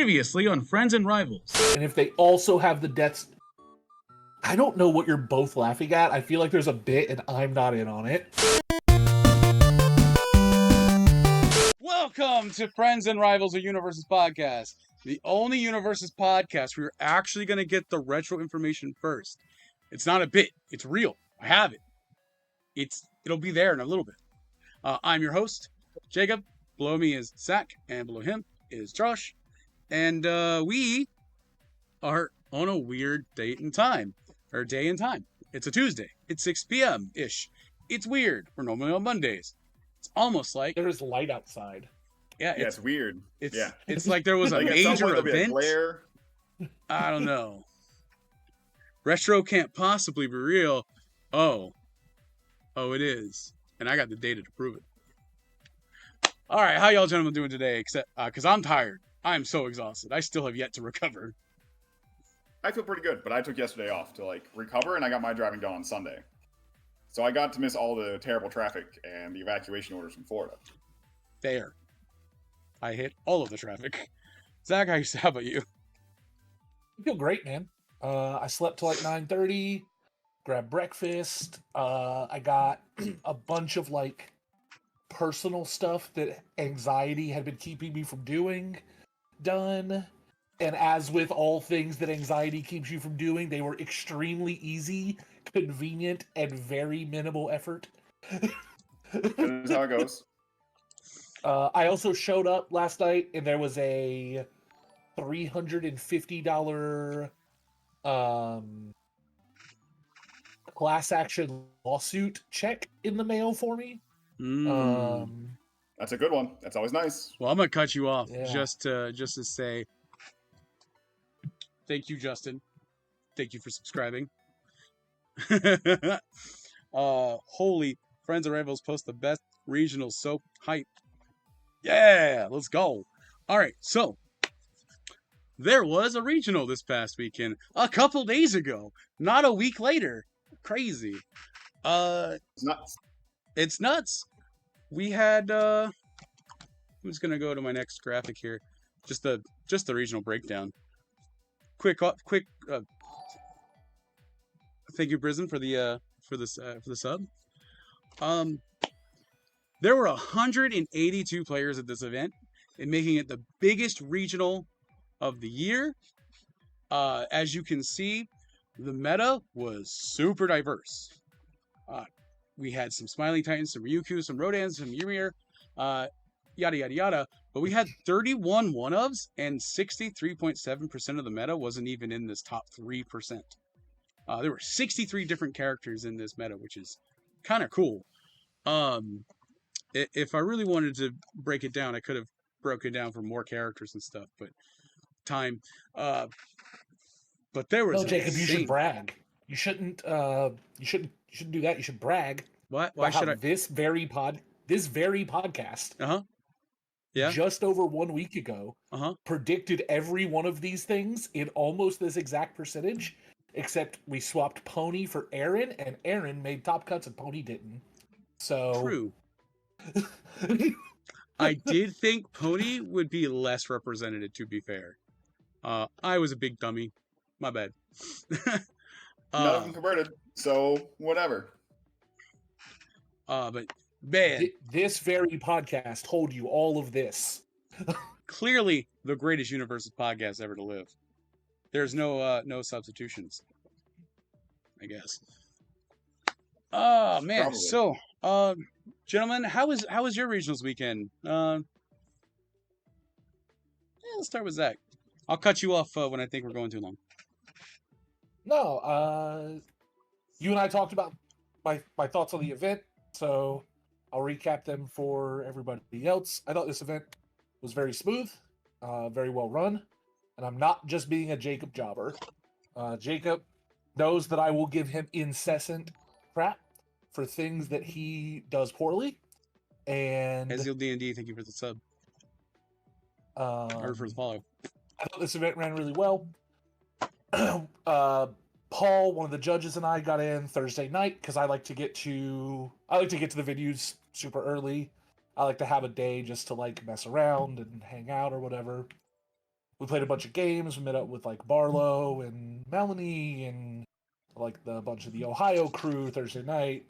Previously on Friends and Rivals. And if they also have the deaths... I don't know what you're both laughing at. I feel like there's a bit and I'm not in on it. Welcome to Friends and Rivals, a Universes podcast. The only Universes podcast where you're actually going to get the retro information first. It's not a bit. It's real. I have it. It'll be there in a little bit. I'm your host, Jacob. Below me is Zach, and below him is Josh. And we are on a weird date and time, or day and time. It's a Tuesday. It's 6 p.m.-ish. It's weird. We're normally on Mondays. It's almost like there's light outside. Yeah, it's weird. It's like there was a like major event. I don't know. Retro can't possibly be real. Oh, it is, and I got the data to prove it. All right, how y'all gentlemen doing today? Except because I'm tired. I'm so exhausted. I still have yet to recover. I feel pretty good, but I took yesterday off to recover, and I got my driving done on Sunday. So I got to miss all the terrible traffic and the evacuation orders from Florida. There. I hit all of the traffic. Zach, how about you? I feel great, man. I slept till like 9:30, grabbed breakfast. I got a bunch of personal stuff that anxiety had been keeping me from doing done. And as with all things that anxiety keeps you from doing, they were extremely easy, convenient, and very minimal effort. That's how it goes. I also showed up last night, and there was a $350 class action lawsuit check in the mail for me. That's a good one. That's always nice. Well, I'm gonna cut you off Yeah. just to say thank you, Justin. Thank you for subscribing. Holy Friends and Rivals post the best regional soap hype. Yeah, let's go. All right, so there was a regional this past weekend, a couple days ago, not a week later. Crazy. It's nuts. It's nuts. We had I'm just gonna go to my next graphic here. Just the regional breakdown. Quick thank you, Prison, for the sub. There were 182 players at this event, and making it the biggest regional of the year. As you can see, the meta was super diverse. We had some Smiling Titans, some Ryuku, some Rodans, some Ymir, yada yada yada. But we had 31 one-ofs, and 63.7% of the meta wasn't even in this top 3%. There were 63 different characters in this meta, which is kind of cool. If I really wanted to break it down, I could have broken it down for more characters and stuff, but time. But there was. No, Jacob, you should brag. You shouldn't do that. You should brag. What? Why should I? This very podcast. Yeah. Just over 1 week ago. Predicted every one of these things in almost this exact percentage, except we swapped Pony for Aaron, and Aaron made top cuts and Pony didn't. So true. I did think Pony would be less represented, to be fair. I was a big dummy. My bad. None of them converted, so whatever. But man, this very podcast told you all of this. Clearly, the greatest Universes podcast ever to live. There's no substitutions, I guess. Oh man, Probably. So gentlemen, how was your regionals weekend? Let's start with Zach. I'll cut you off when I think we're going too long. No, you and I talked about my thoughts on the event, so I'll recap them for everybody else. I thought this event was very smooth, very well run, and I'm not just being a Jacob jobber. Jacob knows that I will give him incessant crap for things that he does poorly. And Ezreal D&D, thank you for the sub. Or for the follow. I thought this event ran really well. Paul, one of the judges, and I got in Thursday night because I like to get to the venues super early. I like to have a day just to mess around and hang out or whatever. we played a bunch of games. We met up with like Barlow and Melanie and like the bunch of the Ohio crew Thursday night.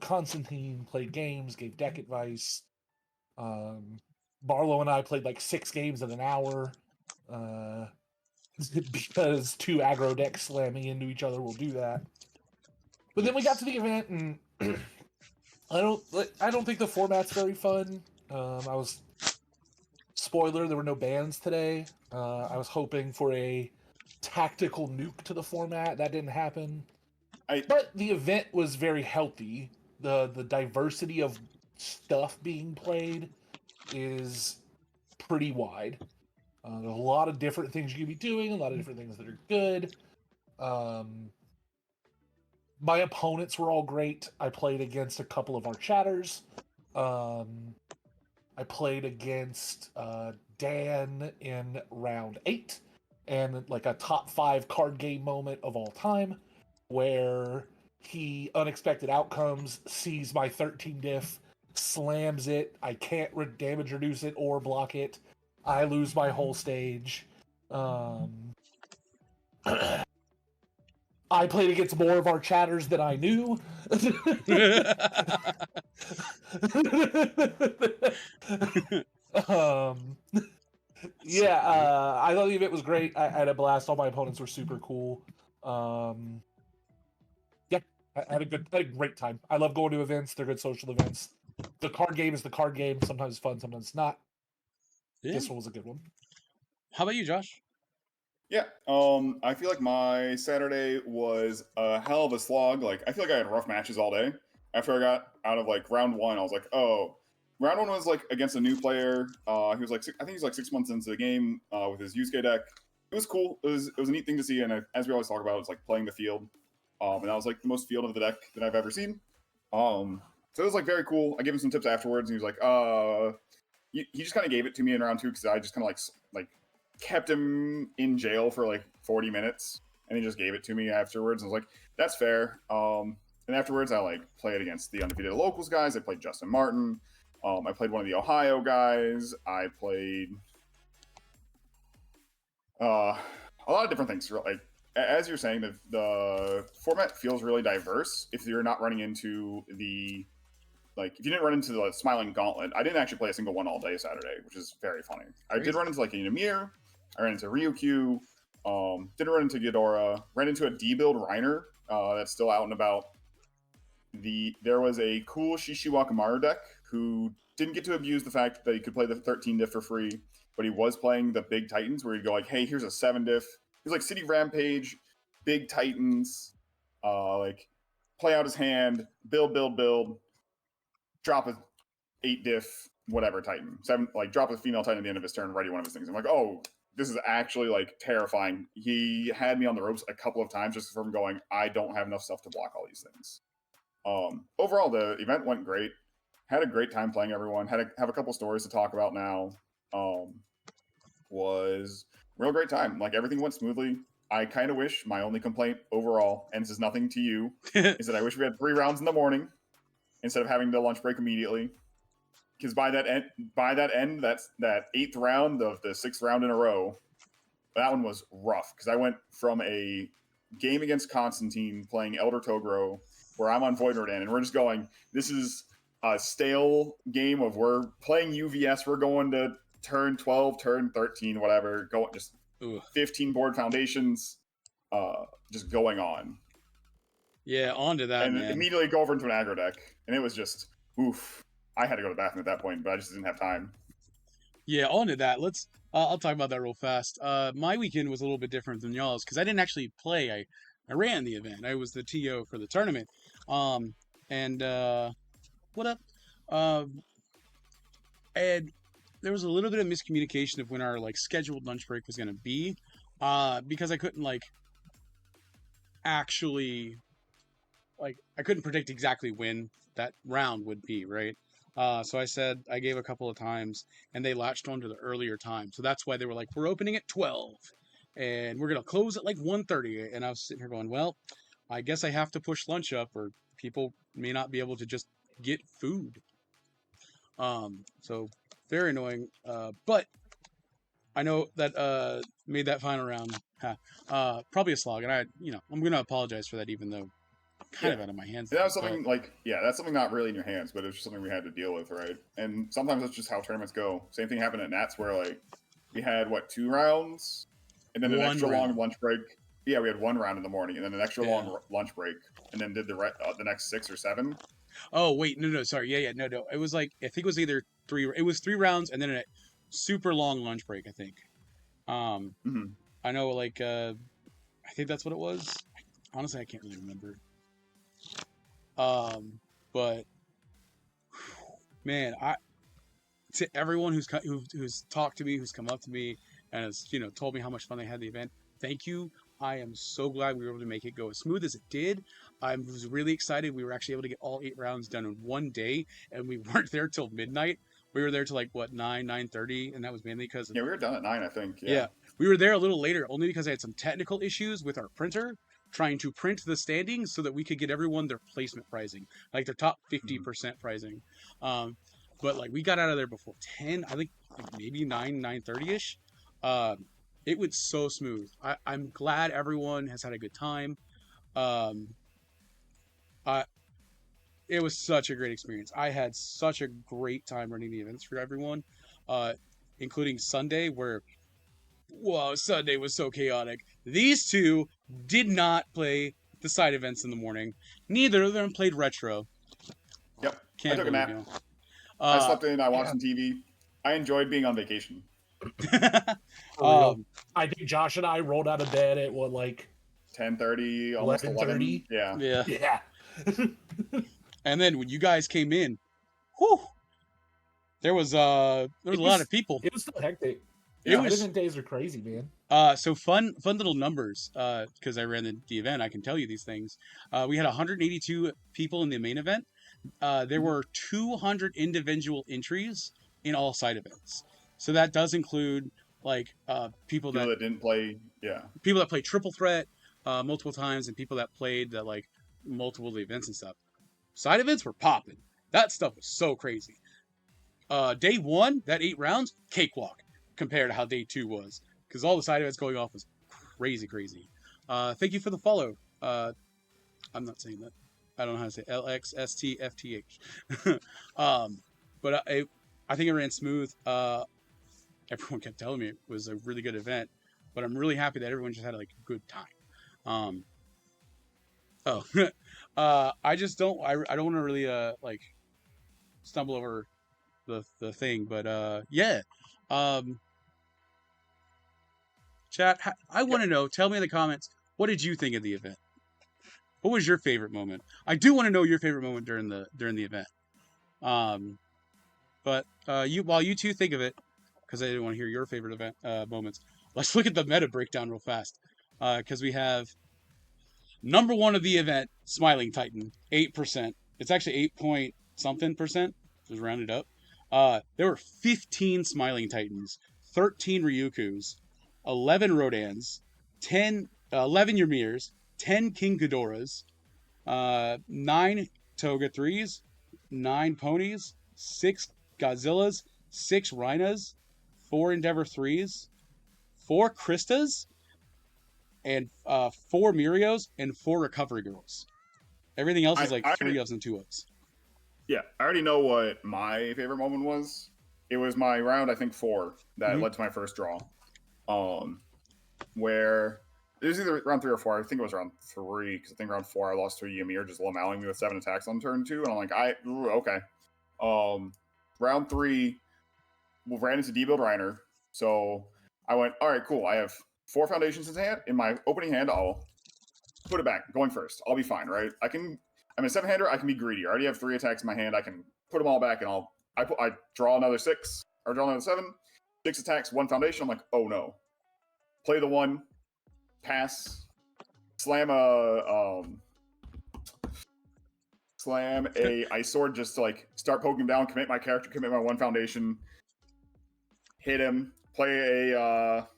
Constantine played games, gave deck advice. Barlow and I played like 6 games in an hour. Because 2 aggro decks slamming into each other will do that. But then we got to the event, and I don't think the format's very fun. I was spoiler, there were no bans today. I was hoping for a tactical nuke to the format. That didn't happen. But the event was very healthy. The diversity of stuff being played is pretty wide. There's a lot of different things you can be doing, a lot of different things that are good. My opponents were all great. I played against a couple of our chatters. I played against Dan in round 8, and like a top 5 card game moment of all time, where he unexpected outcomes, sees my 13 diff, slams it. I can't damage reduce it or block it. I lose my whole stage. I played against more of our chatters than I knew. Yeah, I thought the event was great. I had a blast. All my opponents were super cool. Yeah, I had a great time. I love going to events. They're good social events. The card game is the card game. Sometimes it's fun, sometimes it's not. Yeah. This one was a good one. How about you, Josh? Yeah, I feel like my Saturday was a hell of a slog. Like, I feel like I had rough matches all day. After I got out of like round 1, I was like, oh, round 1 was like against a new player. He was like, I think he's like 6 months into the game with his Yusuke deck. It was cool. It was a neat thing to see, and as we always talk about, it's like playing the field. And that was like the most field of the deck that I've ever seen. So it was like very cool. I gave him some tips afterwards, and he was like, he just kind of gave it to me in round 2 because I just kind of like kept him in jail for like 40 minutes, and he just gave it to me afterwards. I was like, that's fair. And afterwards, I like played against the undefeated locals guys. I played Justin Martin. I played one of the Ohio guys. I played a lot of different things. Like, as you're saying, the format feels really diverse. If you're not running into the if you didn't run into the Smiling Gauntlet, I didn't actually play a single one all day Saturday, which is very funny. I did run into like a Ymir. I ran into Ryukyu. Didn't run into Ghidorah. Ran into a D-build Reiner that's still out and about. There was a cool Shishiwakamaru deck who didn't get to abuse the fact that he could play the 13 diff for free, but he was playing the big Titans where he'd go like, hey, here's a 7 diff. He was like City Rampage, big Titans, like play out his hand, build, drop a 8 diff, whatever Titan. 7, like drop a female Titan at the end of his turn, ready one of his things. I'm like, oh, this is actually like terrifying. He had me on the ropes a couple of times just from going, I don't have enough stuff to block all these things. Overall, the event went great. Had a great time playing everyone. Have a couple stories to talk about now. Was real great time. Like everything went smoothly. I kind of wish my only complaint overall, and this is nothing to you, is that I wish we had 3 rounds in the morning instead of having the lunch break immediately. Because by that end, that's that 8th round of the 6th round in a row. That one was rough because I went from a game against Constantine playing Elder Togro, where I'm on Void Rodan, and we're just going, this is a stale game of we're playing UVS, we're going to turn 12, turn 13, whatever, going just 15 board foundations, just going on. Yeah, on to that, and man. Immediately go over into an aggro deck, and it was just, oof. I had to go to the bathroom at that point, but I just didn't have time. Yeah, on to that. I'll talk about that real fast. My weekend was a little bit different than y'all's because I didn't actually play. I ran the event. I was the TO for the tournament. What up? And there was a little bit of miscommunication of when our scheduled lunch break was gonna be, because I couldn't actually I couldn't predict exactly when that round would be, right? So I gave a couple of times, and they latched onto the earlier time. So that's why they were like, we're opening at 12, and we're going to close at 1:30. And I was sitting here going, well, I guess I have to push lunch up, or people may not be able to just get food. So very annoying. But I know that made that final round probably a slog, and I'm gonna apologize for that, even though kind of out of my hands. And that was but- something that's something not really in your hands, but it's just something we had to deal with, right? And sometimes that's just how tournaments go. Same thing happened at Nats where like we had 2 rounds, and then an One extra long round. lunch break. Yeah, we had 1 round in the morning, and then an extra Yeah. long lunch break, and then did the next 6 or 7. Oh wait, no, sorry, yeah, no. It was like I think it was either 3. It was 3 rounds and then a super long lunch break. I think. Mhm. I know, like I think that's what it was. Honestly, I can't really remember. But man, to everyone who's talked to me, who's come up to me, and has told me how much fun they had at the event. Thank you. I am so glad we were able to make it go as smooth as it did. I was really excited. We were actually able to get all 8 rounds done in one day, and we weren't there till midnight. We were there till like 9:30, and that was mainly because Yeah, we were done at 9, I think. yeah, we were there a little later, only because I had some technical issues with our printer trying to print the standings so that we could get everyone their placement pricing, like their top 50% pricing. But like we got out of there before 10, I think like maybe 9:30ish. It went so smooth. I'm glad everyone has had a good time. Um, I It was such a great experience. I had such a great time running the events for everyone, including Sunday, where Sunday was so chaotic. These two did not play the side events in the morning. Neither of them played retro. Yep. Can't I took a believe nap. you. I slept in. I watched yeah. some TV. I enjoyed being on vacation. For real. I think Josh and I rolled out of bed at 10:30, almost 11. 11:30? Yeah. Yeah. Yeah. And then when you guys came in, whew, there was a lot of people. It was still hectic. It Side was event days are crazy, man. so fun little numbers. Because I ran the event, I can tell you these things. We had 182 people in the main event. There were 200 individual entries in all side events. So that does include like people People that didn't play. Yeah. people that played triple threat multiple times, and people that played like multiple events and stuff. Side events were popping. That stuff was so crazy. Day 1, that 8 rounds, cakewalk compared to how day 2 was, because all the side events going off was crazy. Thank you for the follow. I'm not saying that. I don't know how to say LXSTFTH. But I think it ran smooth. Everyone kept telling me it was a really good event, but I'm really happy that everyone just had like a good time. I just don't. I don't want to really like stumble over the thing, but yeah. Chat. I want to know. Tell me in the comments. What did you think of the event? What was your favorite moment? I do want to know your favorite moment during the event. But while you two think of it, because I didn't want to hear your favorite event moments. Let's look at the meta breakdown real fast, because we have number 1 of the event, Smiling Titan, 8%. It's actually 8 point something percent. Just rounded up. There were 15 Smiling Titans, 13 Ryukus, 11 Rodans, 11 Ymirs, 10 King Ghidorahs, 9 Toga 3s, 9 Ponies, 6 Godzillas, 6 Rhinas, 4 Endeavor 3s, 4 Kristas, and 4 Mirios, and 4 Recovery Girls. Everything else is like 3 ofs and 2 ofs. Yeah, I already know what my favorite moment was. It was my round, I think 4, that led to my first draw. Where it was either round 3 or 4. I think it was round 3, because I think round 4 I lost to a Ymir just allowing me with 7 attacks on turn 2, and I'm like, okay. Round 3, we ran into D-Build Reiner, so I went, all right, cool. I have 4 foundations in my opening hand. I'll put it back, going first. I'll be fine, right? I'm a 7-hander. I can be greedy. I already have 3 attacks in my hand. I can put them all back, and I draw another 6, or draw another 7, 6 attacks, 1 foundation. I'm like, oh no. Play the 1, pass, slam a ice sword just to like start poking him down, commit my character, commit my 1 foundation, hit him, play a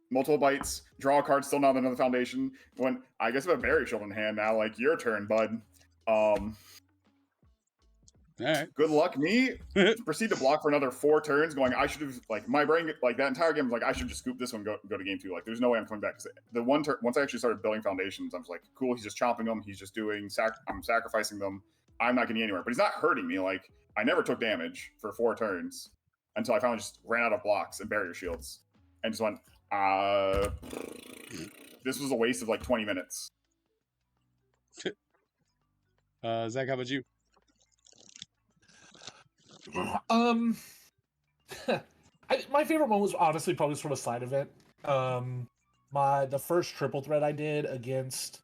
multiple bites, draw a card, still not another foundation. When I guess I have a Berry Shield in hand now, like your turn, bud. All right. Good luck. Me proceed to block for another 4 turns, going, I should have, like, my brain, like, that entire game was like, I should just scoop this one, go to game 2. Like, there's no way I'm coming back. Because the one turn, once I actually started building foundations, I was like, cool, he's just chopping them. He's just doing, I'm sacrificing them. I'm not getting anywhere. But he's not hurting me. Like, I never took damage for 4 turns until I finally just ran out of blocks and barrier shields. And just went, this was a waste of, like, 20 minutes. Zach, how about you? My favorite one was honestly probably sort of side event. The first triple threat I did against.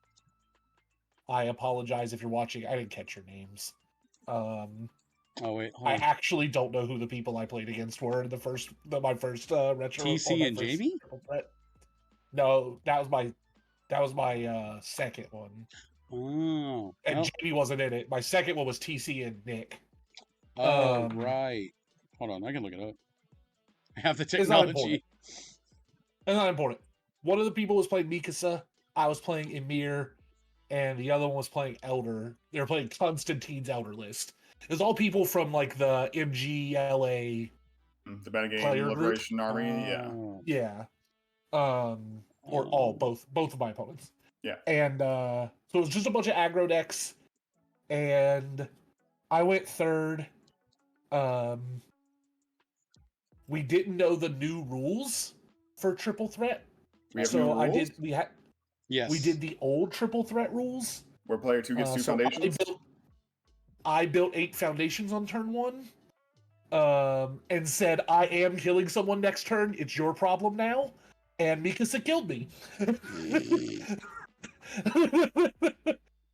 I apologize if you're watching. I didn't catch your names. Oh wait, hold I on. actually don't know who the people I played against were. My first retro. TC and Jamie. No, that was my second one. Oh, And well. Jamie wasn't in it. My second one was TC and Nick. Oh, right. Hold on, I can look it up. I have the It's not technology. important. One of the people was playing Mikasa. I was playing Emir, and the other one was playing Elder. They were playing Constantine's Elder list. It was all people from like the MGLA. The Benegame Liberation Army, Oh. Yeah. Both of my opponents. Yeah. And so it was just a bunch of aggro decks, and I went third. We didn't know the new rules for triple threat, Yes. We did the old triple threat rules where player 2 gets 2 foundations. I built 8 foundations on turn 1, and said, "I am killing someone next turn. It's your problem now." And Mikasa killed me.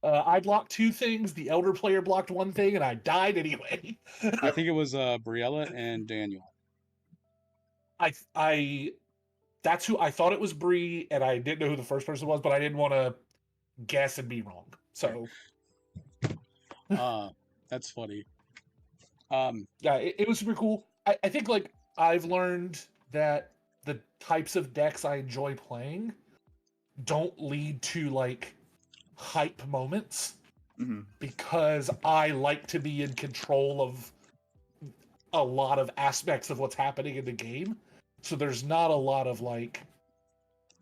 I blocked 2 things. The Elder player blocked 1 thing, and I died anyway. I think it was Briella and Daniel. That's who I thought it was. Bree, and I didn't know who the first person was, but I didn't want to guess and be wrong. So, that's funny. Yeah, it was super cool. I think like I've learned that the types of decks I enjoy playing don't lead to like hype moments, because I like to be in control of a lot of aspects of what's happening in the game. So there's not a lot of like,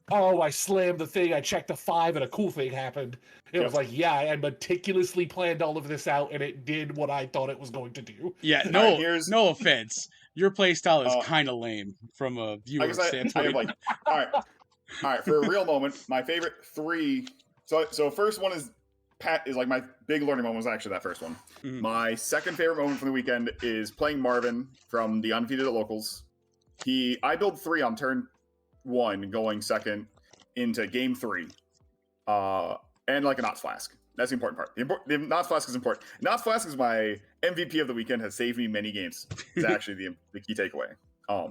oh, I slammed the thing, I checked a 5 and a cool thing happened. It was like, yeah, I meticulously planned all of this out and it did what I thought it was going to do. Yeah, no offense. Your playstyle is kind of lame from a viewer standpoint. I have like, all right, for a real moment, my favorite 3. So first one is like my big learning moment was actually that first one. Mm-hmm. My second favorite moment from the weekend is playing Marvin from the Undefeated at Locals. I build 3 on turn 1, going second into game 3, and like a Knots Flask. That's the important part. The Knots Flask is important. Knots Flask is my MVP of the weekend. Has saved me many games. It's actually the key takeaway.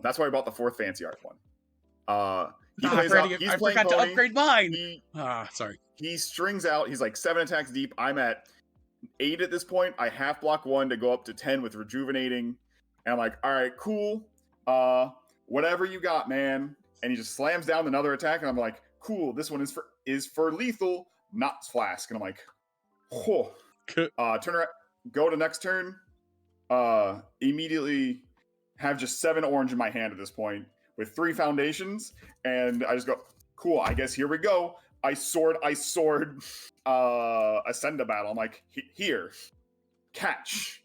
That's why I bought the 4th Fancy Art one. I forgot to upgrade mine. Sorry. He strings out. He's like 7 attacks deep. I'm at 8 at this point. I half block 1 to go up to 10 with Rejuvenating. And I'm like, all right, cool. Whatever you got, man. And he just slams down another attack, and I'm like, cool. This one is for lethal, Knots Flask. And I'm like, whoa. Turn around, go to next turn. Immediately have just 7 orange in my hand at this point with 3 foundations, and I just go, cool. I guess here we go. I sword Ascenda Battle. I'm like, here, catch.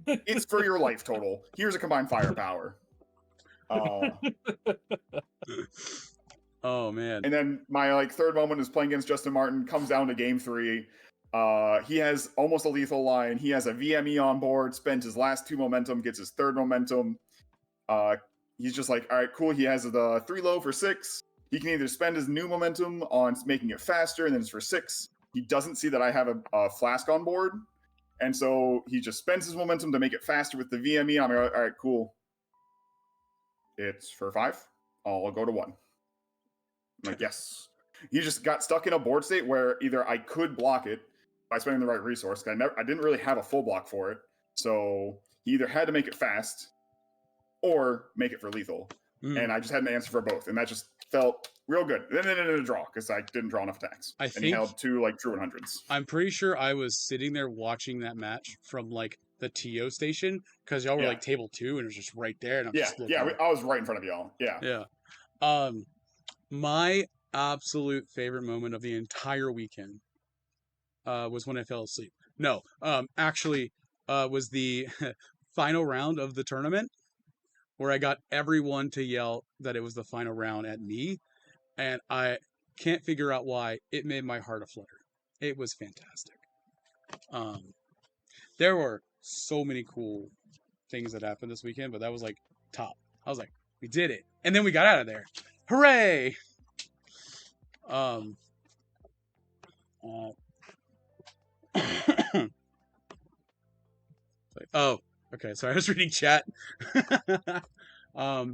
It's for your life total. Here's a combined firepower. Oh man. And then my like 3rd moment is playing against Justin Martin. Comes down to game 3. He has almost a lethal line. He has a VME on board. Spent his last 2 momentum. Gets his 3rd momentum. He's just like, all right, cool. He has the 3 low for 6. He can either spend his new momentum on making it faster, and then it's for 6. He doesn't see that I have a flask on board, and so he just spends his momentum to make it faster with the VME. I'm like, all right, cool. It's for 5. I'll go to 1. I'm like, yes. He just got stuck in a board state where either I could block it by spending the right resource. I didn't really have a full block for it, so he either had to make it fast or make it for lethal. And I just had an answer for both, and that just felt real good. Then it ended a draw because I didn't draw enough attacks. And he held 2 like true 100s. I'm pretty sure I was sitting there watching that match from like the TO station because y'all were Yeah. like table 2 and it was just right there. And I'm Yeah, just yeah, I was right in front of y'all. Yeah. yeah. My absolute favorite moment of the entire weekend was when I fell asleep. No, actually, was the final round of the tournament where I got everyone to yell that it was the final round at me, and I can't figure out why. It made my heart aflutter. It was fantastic. There were so many cool things that happened this weekend, but that was like top. I was like, we did it, and then we got out of there. Hooray! Um. Oh, okay. Sorry, I was reading chat. But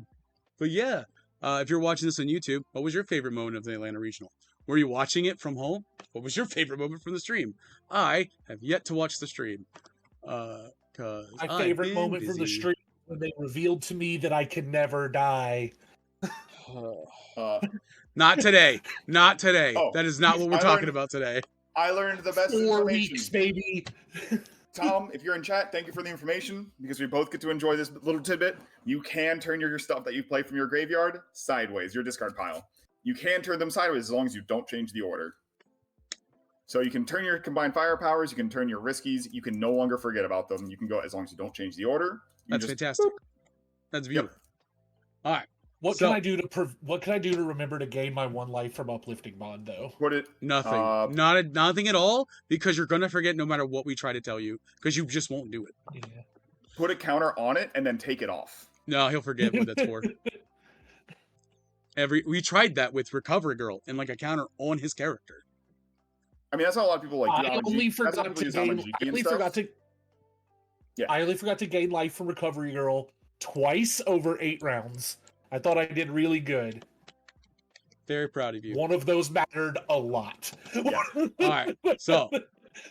yeah, if you're watching this on YouTube, what was your favorite moment of the Atlanta Regional? Were you watching it from home? What was your favorite moment from the stream? I have yet to watch the stream. Cause My I've favorite been moment from the busy. stream when they revealed to me that I can never die. Not today. Not today. Oh, That is not what we're talking about today. I learned the best 4 information. weeks, baby. Tom, if you're in chat, thank you for the information because we both get to enjoy this little tidbit. You can turn your stuff that you play from your graveyard sideways, your discard pile. You can turn them sideways as long as you don't change the order. So you can turn your combined firepowers, you can turn your riskies, you can no longer forget about them. You can go as long as you don't change the order. That's fantastic. Boop. That's beautiful. Yep. All right. What can I do to remember to gain my 1 life from uplifting bond though? Put it nothing. Nothing at all because you're gonna forget no matter what we try to tell you because you just won't do it. Yeah. Put a counter on it and then take it off. No, he'll forget what that's for. We tried that with Recovery Girl and like a counter on his character. I mean, that's how a lot of people like. I only forgot to gain life from Recovery Girl twice over 8 rounds. I thought I did really good. Very proud of you. One of those mattered a lot. Yeah. All right, so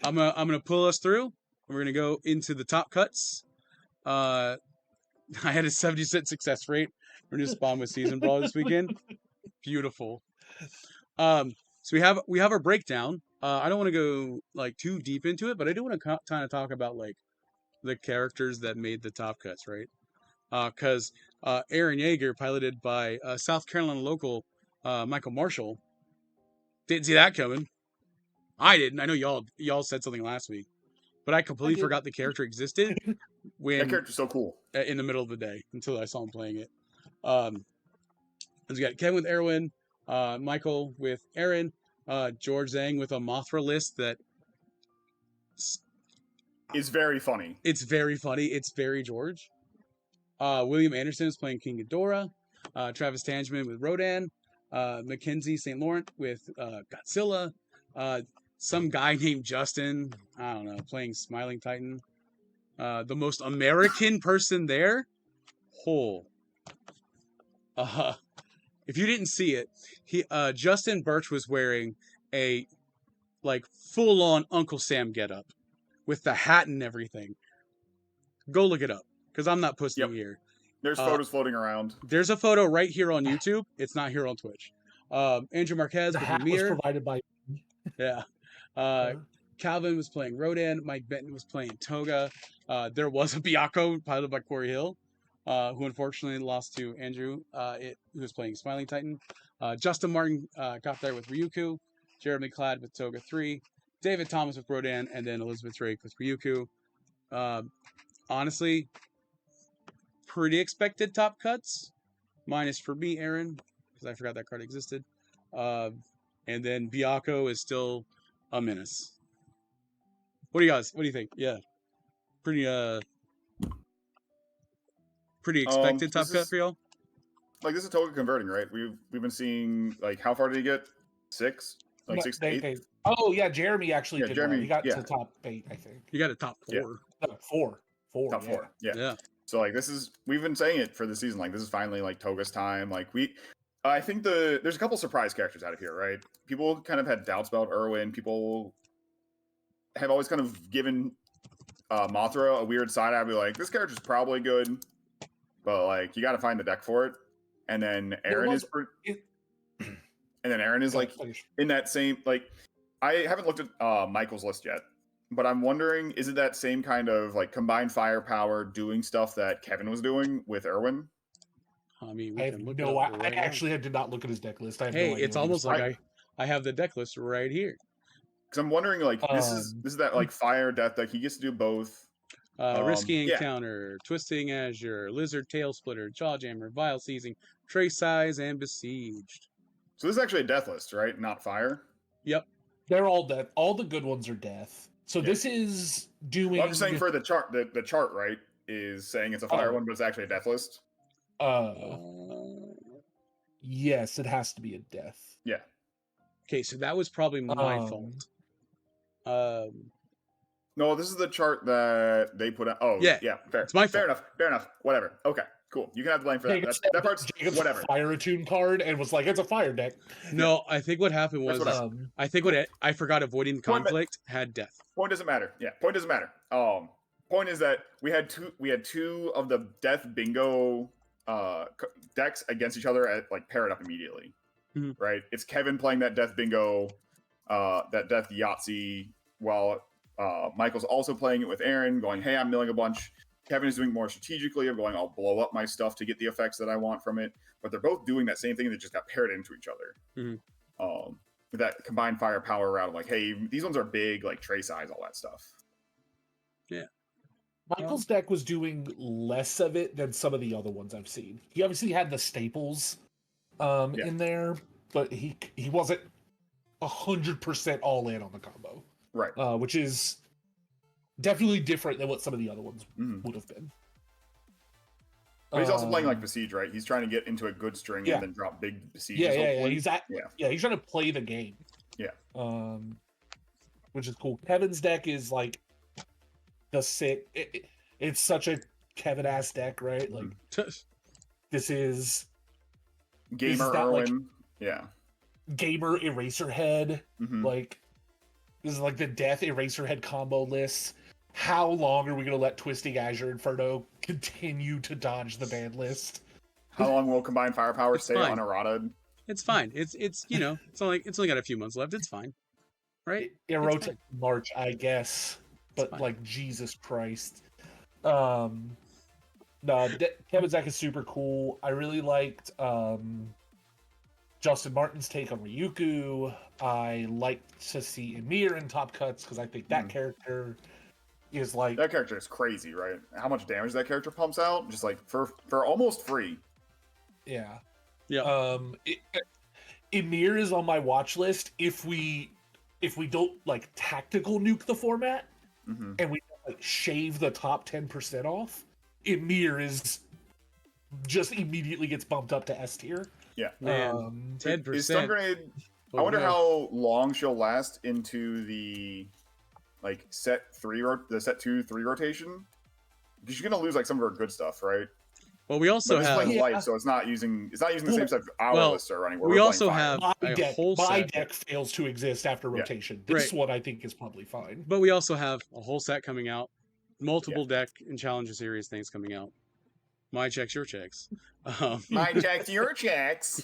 I'm gonna pull us through. We're gonna go into the top cuts. I had a 70% success rate. We're gonna spawn with Season Brawl this weekend. Beautiful. So we have our breakdown. I don't want to go like too deep into it, but I do want to kind of talk about like the characters that made the top cuts, right? Because Aaron Yeager, piloted by South Carolina local Michael Marshall, didn't see that coming. I didn't. I know y'all said something last week, but I completely forgot the character existed when that character's so cool. In the middle of the day until I saw him playing it. We got Kevin with Erwin, Michael with Aaron, George Zhang with a Mothra list that is very funny. It's very funny. It's very George. William Anderson is playing King Ghidorah. Travis Tangeman with Rodan. Mackenzie St. Laurent with Godzilla. Some guy named Justin, I don't know, playing Smiling Titan. The most American person there. If you didn't see it, Justin Birch was wearing a like full-on Uncle Sam getup with the hat and everything. Go look it up because I'm not pushing here. There's photos floating around. There's a photo right here on YouTube. It's not here on Twitch. Andrew Marquez the with hat Ymir. was provided by. Yeah. Calvin was playing Rodan. Mike Benton was playing Toga. There was a Byakuya piloted by Corey Hill, who unfortunately lost to Andrew, who was playing Smiling Titan. Justin Martin got there with Ryuku. Jeremy Cladd with Toga 3. David Thomas with Rodan. And then Elizabeth Drake with Ryuku. Honestly, pretty expected top cuts. Minus for me, Aaron, because I forgot that card existed. And then Byakuya is still a menace. What do you think? Yeah. Pretty expected top cut for y'all? Like this is Toga converting, right? We've been seeing like how far did he get? 6? Like 6 to 8? Oh yeah, Jeremy actually did Jeremy, well. He got to top 8, I think. You got a top 4. Yeah. 4. Top 4. Yeah. So like we've been saying it for the season. Like this is finally like Toga's time. Like I think there's a couple surprise characters out of here, right? People kind of had doubts about Erwin. People have always kind of given Mothra a weird side eye. Be like, this character's probably good, but like you got to find the deck for it. And then Aaron and then Aaron is like in that same like. I haven't looked at Michael's list yet, But I'm wondering, is it that same kind of like combined firepower doing stuff that Kevin was doing with Irwin? I mean, I we have can look it no. up I right now. actually did not look at his deck list. I have Hey, no idea. it's what he was almost like playing. I have the deck list right here. Because I'm wondering, like, this is that like fire death deck. He gets to do both. Risky Yeah. Encounter, Twisting Azure, Lizard Tail Splitter, Jawjammer, Vile Seizing, Trace Size, and Besieged. So this is actually a death list, right? Not fire. Yep. They're all death. All the good ones are death. So Yeah. this is doing. Well, I'm just saying for the chart. The chart, right, is saying it's a fire one, but it's actually a death list. Yes, it has to be a death. Yeah. Okay, so that was probably my fault. No, this is the chart that they put out. Oh, yeah, fair. It's my fault. Fair enough. Fair enough. Whatever. Okay, cool. You can have the blame for that. That part's Jacob's whatever. Fire Attune card and was like, it's a fire deck. No, I think what happened was I think I forgot Avoiding Conflict had death. Point doesn't matter. Yeah, point doesn't matter. Point is that we had two of the death bingo decks against each other at like pair it up immediately. Mm-hmm. Right? It's Kevin playing that death bingo, that death Yahtzee, while Michael's also playing it with Aaron, going, hey, I'm milling a bunch. Kevin is doing more strategically. I'm going, I'll blow up my stuff to get the effects that I want from it. But they're both doing that same thing. They just got paired into each other. Mm-hmm. With that combined firepower route of like, hey, these ones are big, like tray size, all that stuff. Yeah. Michael's deck was doing less of it than some of the other ones I've seen. He obviously had the staples in there, but he wasn't 100% all in on the combo. Right. Which is definitely different than what some of the other ones would have been. But he's also playing like Besiege, right? He's trying to get into a good string and then drop big Besiege. He's trying to play the game. Yeah. Which is cool. Kevin's deck is like the sick. It's such a Kevin ass deck, right? Like this is Gamer Irwin. Like, Gamer Eraserhead. Mm-hmm. Like this is like the Death Eraserhead combo list. How long are we going to let Twisting Azure Inferno continue to dodge the ban list? How long will Combined Firepower stay unerrata? It's fine. It's it's only got a few months left. It's fine, right? It rotates March, I guess, but like Jesus Christ. No, Kevin's deck is super cool. I really liked Justin Martin's take on Ryuku. I like to see Emir in top cuts because I think that character is like... That character is crazy, right? How much damage that character pumps out? Just like for almost free. Yeah. Yeah. Emir is on my watch list if we don't like tactical nuke the format and we like shave the top 10% off. Emir is just immediately gets bumped up to S tier. Yeah. 10%. Is Stun Grenade... I wonder how long she'll last into the like set 2, 3 rotation. Because you're gonna lose like some of her good stuff, right? Well, we also have playing life, so it's not using the same type of hour list are running. We also have my whole set. My deck fails to exist after rotation. This one I think is probably fine. But we also have a whole set coming out, multiple deck and Challenger Series things coming out. My checks, your checks. My checks, your checks.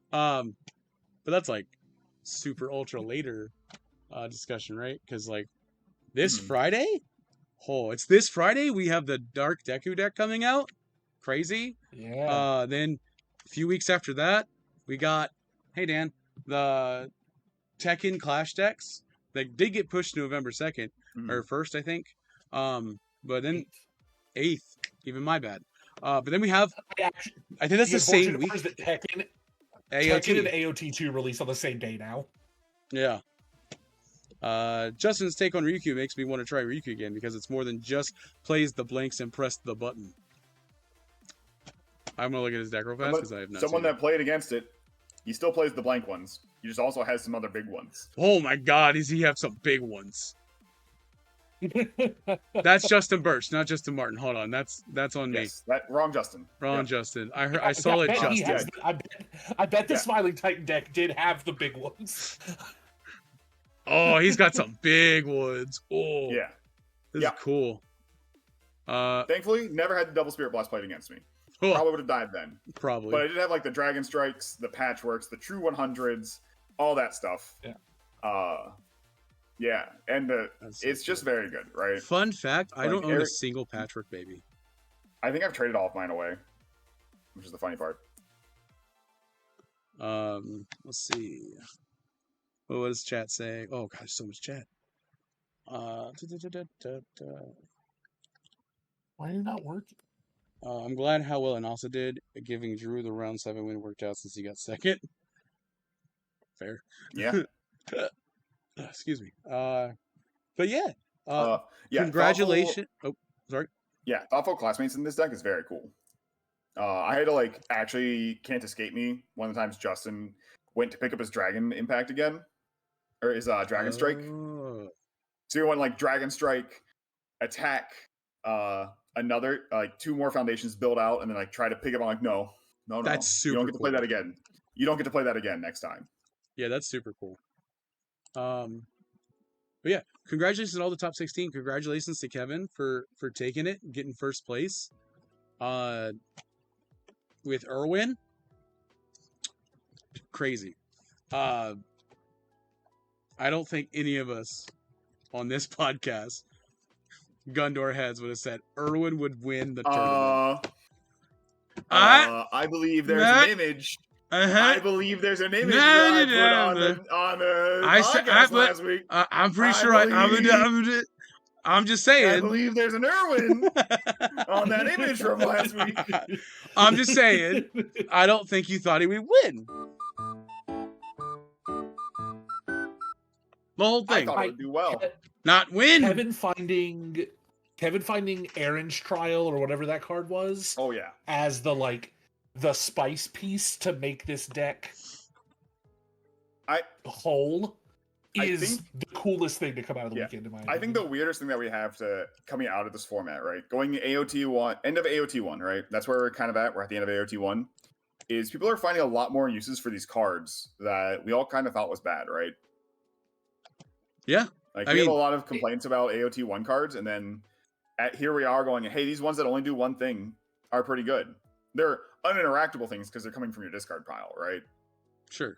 But that's like super ultra later discussion, right? Because like this Friday, it's this Friday we have the Dark Deku deck coming out. Crazy. Yeah. Then a few weeks after that, we got the Tekken Clash decks. They did get pushed to November 2nd or 1st, I think. But then 8th, even my bad. But then we have, I think that's the same week. That Tekken and AOT2 release on the same day now. Yeah. Justin's take on Ryukyu makes me want to try Ryukyu again because it's more than just plays the blanks and press the button. I'm gonna look at his deck real fast because I have not. Someone that played against it, he still plays the blank ones. He just also has some other big ones. Oh my God, does he have some big ones? That's Justin Birch, not Justin Martin. Hold on, that's on me. Wrong Justin. Justin. I saw it. Justin. I bet the Smiling Titan deck did have the big ones. Oh, he's got some big ones. Oh, yeah, this is cool. Thankfully, never had the Double Spirit Blast played against me. Probably would have died then. Probably. But I did have like the Dragon Strikes, the Patchworks, the True 100s, all that stuff. Yeah. Yeah, and That's so it's just cool. very good, right? Fun fact: I Like, don't own a single Patrick baby. I think I've traded all of mine away, which is the funny part. Let's see. What does chat say? Oh gosh, so much chat. Da, da, da, da, da. Why are you not working? I'm glad how well Anasa did, giving Drew the round 7 win worked out since he got second. Fair. Yeah. Excuse me. But yeah. Yeah. Congratulations. Oh, sorry. Thoughtful classmates in this deck is very cool. I had to like actually Can't Escape Me. One of the times Justin went to pick up his Dragon Impact again, or his Dragon Strike. Oh. So you went like Dragon Strike, attack, another like 2 more foundations build out, and then like try to pick up. I'm like, no. That's super You don't get to play cool. that again. You don't get to play that again next time. Yeah, that's super cool. But yeah, congratulations to all the top 16. Congratulations to Kevin for taking it, getting first place. With Irwin, crazy. I don't think any of us on this podcast, gun to our heads, would have said Irwin would win the tournament. I believe there's an image. I believe there's an image that I put on the podcast last week. I'm pretty sure I'm just saying. I believe there's an Irwin on that image from last week. I'm just saying. I don't think you thought he would win. The whole thing. I thought it would do well. Not win. Kevin finding Aaron's Trial or whatever that card was. Oh yeah. As the spice piece to make this deck whole is the coolest thing to come out of the weekend, in my opinion. I think the weirdest thing that we have coming out of this format, right? Going AOT1, end of AOT1, right? That's where we're kind of at. We're at the end of AOT1. Is people are finding a lot more uses for these cards that we all kind of thought was bad, right? Yeah. Like, we have a lot of complaints about AOT1 cards, and then here we are going, hey, these ones that only do one thing are pretty good. They're uninteractable things because they're coming from your discard pile, right? Sure.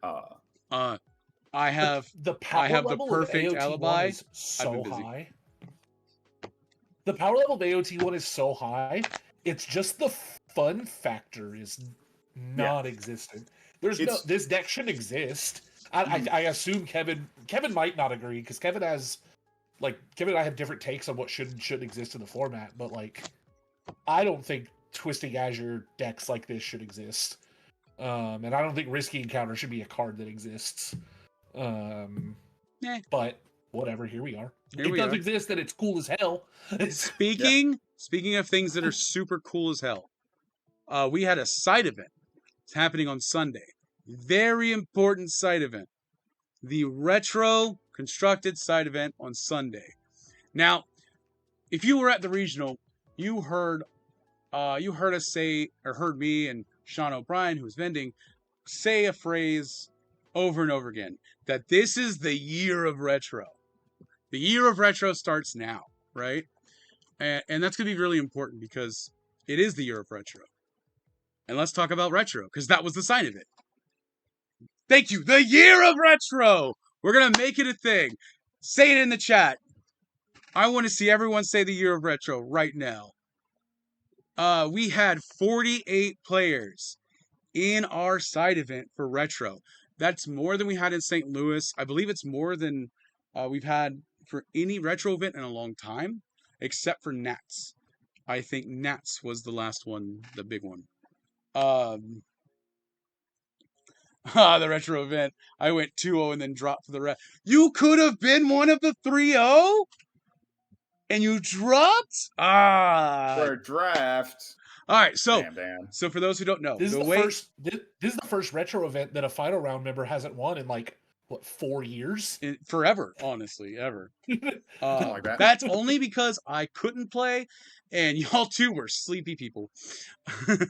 I have the perfect alibi. Is so high. The power level of AOT1 is so high. It's just the fun factor is non-existent. This deck shouldn't exist. I assume Kevin might not agree because Kevin and I have different takes on what should exist in the format, but I don't think Twisting Azure decks like this should exist. And I don't think Risky Encounter should be a card that exists. But whatever, here we are. It does exist and it's cool as hell. Speaking of things that are super cool as hell, we had a side event. It's happening on Sunday. Very important side event. The Retro Constructed side event on Sunday. Now, if you were at the regional, you heard us say, or heard me and Sean O'Brien, who was vending, say a phrase over and over again, that this is the year of retro. The year of retro starts now, right? And that's going to be really important because it is the year of retro. And let's talk about retro, because that was the sign of it. Thank you. The year of retro. We're going to make it a thing. Say it in the chat. I want to see everyone say the year of retro right now. We had 48 players in our side event for retro. That's more than we had in St. Louis. I believe it's more than we've had for any retro event in a long time, except for Nats. I think Nats was the last one, the big one. The retro event. I went 2-0 and then dropped for the rest. You could have been one of the 3-0? And you dropped? For a draft. All right, so damn. So for those who don't know, this is the first retro event that a final round member hasn't won in 4 years? Forever, honestly, ever. Like that. That's only because I couldn't play, and y'all two were sleepy people.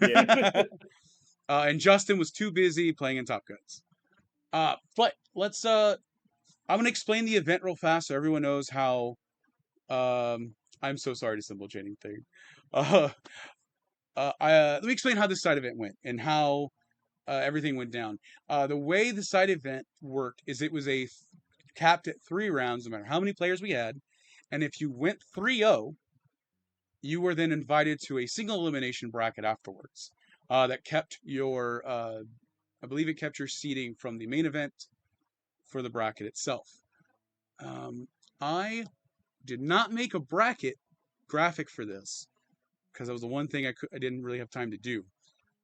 Yeah. And Justin was too busy playing in Top Guns. But let's. I'm gonna explain the event real fast so everyone knows how. I'm so sorry to symbol chaining thing. Let me explain how this side event went and how everything went down. The way the side event worked is it was a capped at 3 rounds, no matter how many players we had. And if you went 3-0, you were then invited to a single elimination bracket afterwards. That kept your, I believe it kept your seeding from the main event for the bracket itself. I did not make a bracket graphic for this because that was the one thing I didn't really have time to do.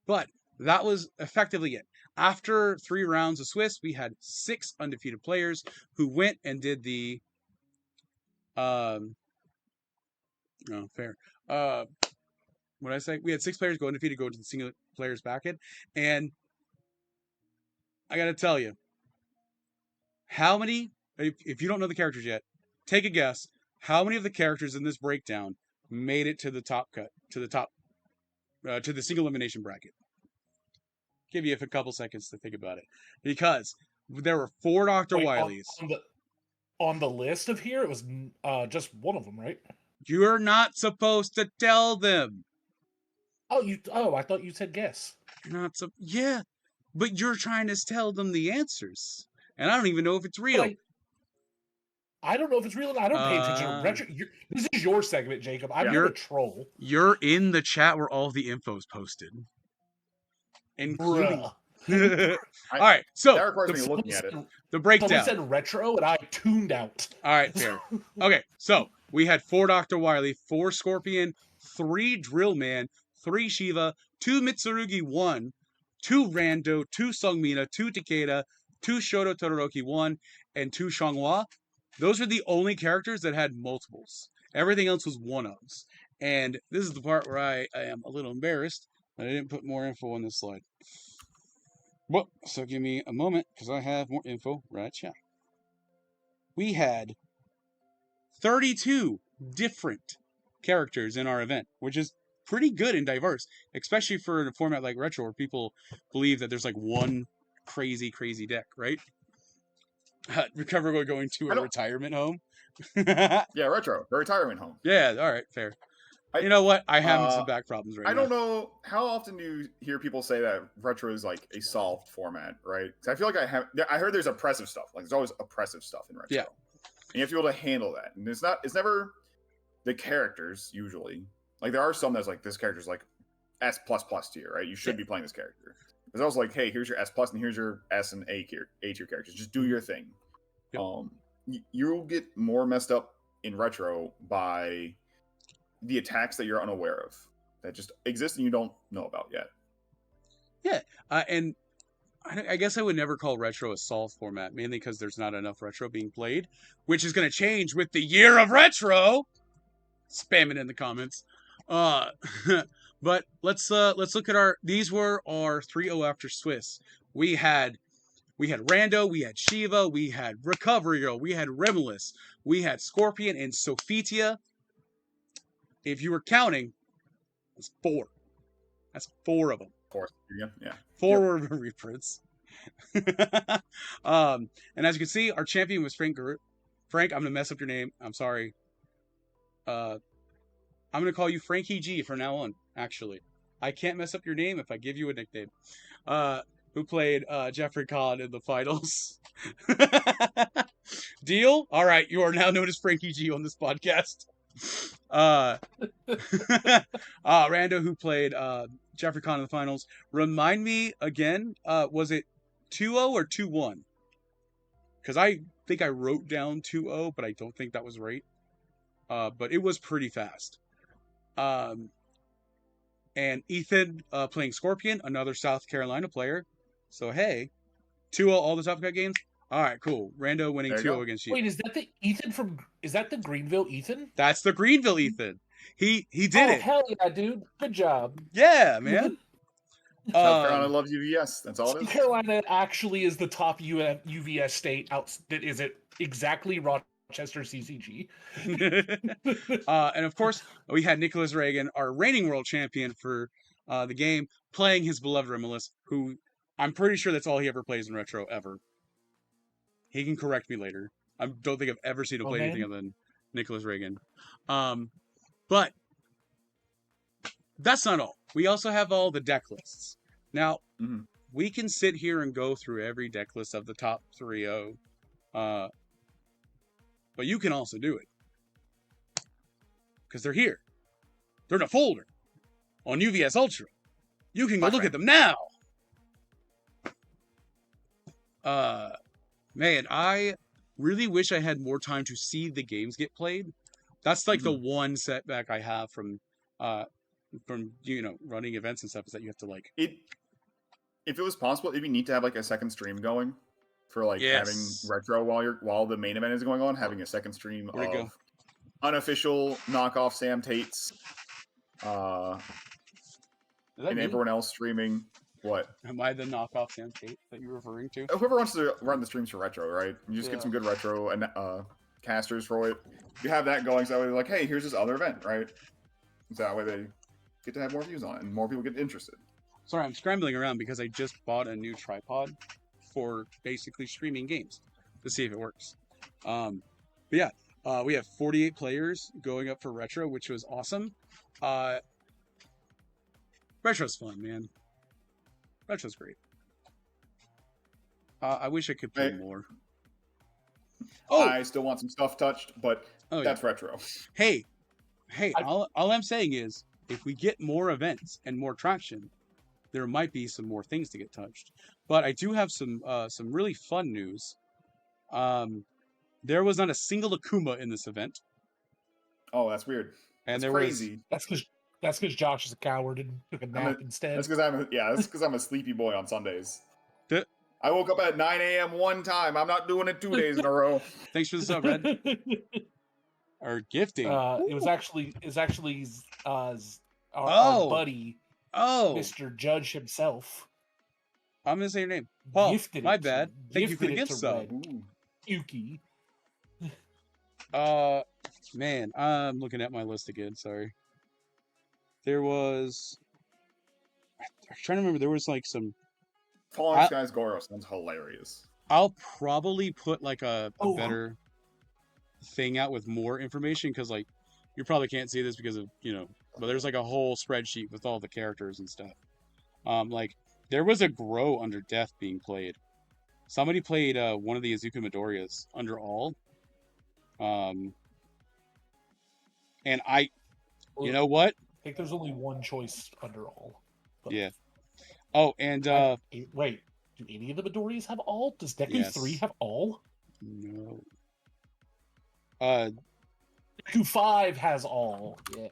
But that was effectively it. After 3 rounds of Swiss, we had 6 undefeated players who went and did the fair. What did I say? We had 6 players go undefeated, go to the single players bracket, and I got to tell you, how many? If you don't know the characters yet, take a guess. How many of the characters in this breakdown made it to the top cut, to the single elimination bracket? Give you a couple seconds to think about it, because there were 4 Dr. Wileys. On the list of here, it was just one of them, right? You're not supposed to tell them. I thought you said guess. You're not yeah, but you're trying to tell them the answers, and I don't even know if it's real. I don't know if it's real, and I don't pay attention to retro. This is your segment, Jacob. I'm here to troll. You're in the chat where all the info's posted, including. All right, so that requires me looking at it. The breakdown. Someone said retro, and I tuned out. All right, fair. Okay, so we had 4 Dr. Wily, 4 Scorpion, 3 Drillman, 3 Shiva, 2 Mitsurugi 1, 2 Rando, 2 Sungmina, 2 Takeda, 2 Shoto Todoroki 1, and 2 Xianghua. Those are the only characters that had multiples. Everything else was one-ofs. And this is the part where I am a little embarrassed that I didn't put more info on this slide. Well, so give me a moment, because I have more info right here. We had 32 different characters in our event, which is pretty good and diverse, especially for a format like Retro, where people believe that there's like one crazy deck, right? Recover going to a retirement home. Yeah, Retro, a retirement home. Yeah, all right, fair. You know what? I have some back problems right now. I don't know how often do you hear people say that Retro is like a solved format, right? Because I feel like I heard there's oppressive stuff. Like there's always oppressive stuff in Retro. Yeah. And you have to be able to handle that. And it's never the characters usually. Like there are some that's like this character's like S++ tier, right? You should be playing this character. Because I was like, hey, here's your S+ and here's your S and A tier characters. Just do your thing. Yep. You'll get more messed up in Retro by the attacks that you're unaware of that just exist and you don't know about yet. Yeah, and I guess I would never call Retro a solved format, mainly because there's not enough Retro being played, which is going to change with the year of Retro. Spam it in the comments. But let's look at these were our 3-0 after Swiss. We had Rando, we had Shiva, we had Recovery Girl, we had Remulus, we had Scorpion and Sophitia. If you were counting, that's 4. That's 4 of them. 4, yeah. 4 were reprints. And as you can see, our champion was Frank. Frank, I'm gonna mess up your name. I'm sorry. I'm gonna call you Frankie G from now on. Actually, I can't mess up your name if I give you a nickname. Who played Jeffrey Kahn in the finals? Deal? All right, you are now known as Frankie G on this podcast. Rando, who played Jeffrey Kahn in the finals. Remind me again, was it 2-0 or 2-1? Because I think I wrote down 2-0, but I don't think that was right. But it was pretty fast. And Ethan playing Scorpion, another South Carolina player. So hey, 2-0 all the top cut games. All right, cool. Rando winning 2-0 against you. Wait, is that the Ethan from? Is that the Greenville Ethan? That's the Greenville Ethan. He did it. Hell yeah, dude! Good job. Yeah, man. South Carolina loves UVS. That's all it is. South Carolina actually is the top UVS state out that isn't exactly Rochester CCG. And of course, we had Nicholas Reagan, our reigning world champion for the game, playing his beloved Remulus, who I'm pretty sure that's all he ever plays in Retro ever. He can correct me later. I don't think I've ever seen him play anything other than Nicholas Reagan. But that's not all. We also have all the deck lists. Now, we can sit here and go through every deck list of the top 3-0 but you can also do it because they're here. They're in a folder on UVS Ultra. You can go look at them now. Man, I really wish I had more time to see the games get played. That's like the one setback I have from running events and stuff is that you have to like it. If it was possible, it'd be neat to have like a second stream going for like having retro while the main event is going on, having a second stream of unofficial knockoff Sam Tates, and everyone else streaming. What? Am I the knockoff Sam Tate that you're referring to? Whoever wants to run the streams for retro, right? You just get some good retro and casters for it. You have that going, so that way they're like, hey, here's this other event, right? So that way they get to have more views on it, and more people get interested. Sorry, I'm scrambling around because I just bought a new tripod for basically streaming games to see if it works. But yeah, we have 48 players going up for retro, which was awesome. Retro's fun, man. Retro's great. I wish I could play more. I still want some stuff touched, but that's retro. Hey, all I'm saying is, if we get more events and more traction, there might be some more things to get touched. But I do have some really fun news. There was not a single Akuma in this event. Oh, that's weird. And that's crazy. That's because Josh is a coward and took a nap instead. That's because I'm a sleepy boy on Sundays. I woke up at 9 a.m. one time. I'm not doing it 2 days in a row. Thanks for the sub, Red. Or gifting. It was actually our buddy, Mr. Judge himself. I'm gonna say your name. Paul. My bad. Thank you for the gift sub. Yuki. Man, I'm looking at my list again. Sorry. There was. I'm trying to remember. There was like some. Falling Skies Goro sounds hilarious. I'll probably put like a better thing out with more information because like you probably can't see this because of but there's like a whole spreadsheet with all the characters and stuff. Like there was a Grow under Death being played. Somebody played one of the Izuku Midoriyas under All. And you know what? I think there's only one choice under All. But... Yeah. Oh, and wait, do any of the Midoriyas have All? Does Deku 3 have All? No. Deku 5 has All. Yeah.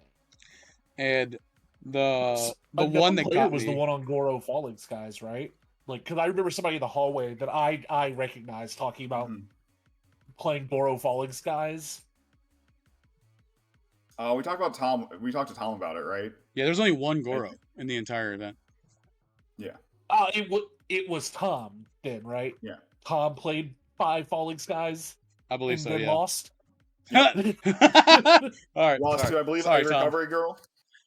And the one that got was the one on Goro Falling Skies, right? Like, because I remember somebody in the hallway that I recognized talking about playing Goro Falling Skies. We talked about Tom. We talked to Tom about it, right? Yeah, there's only one Goro in the entire event. Yeah. It was Tom then, right? Yeah. Tom played 5 Falling Skies. I believe so. Then Yeah. Lost. All right. Lost to, I believe, a recovery girl.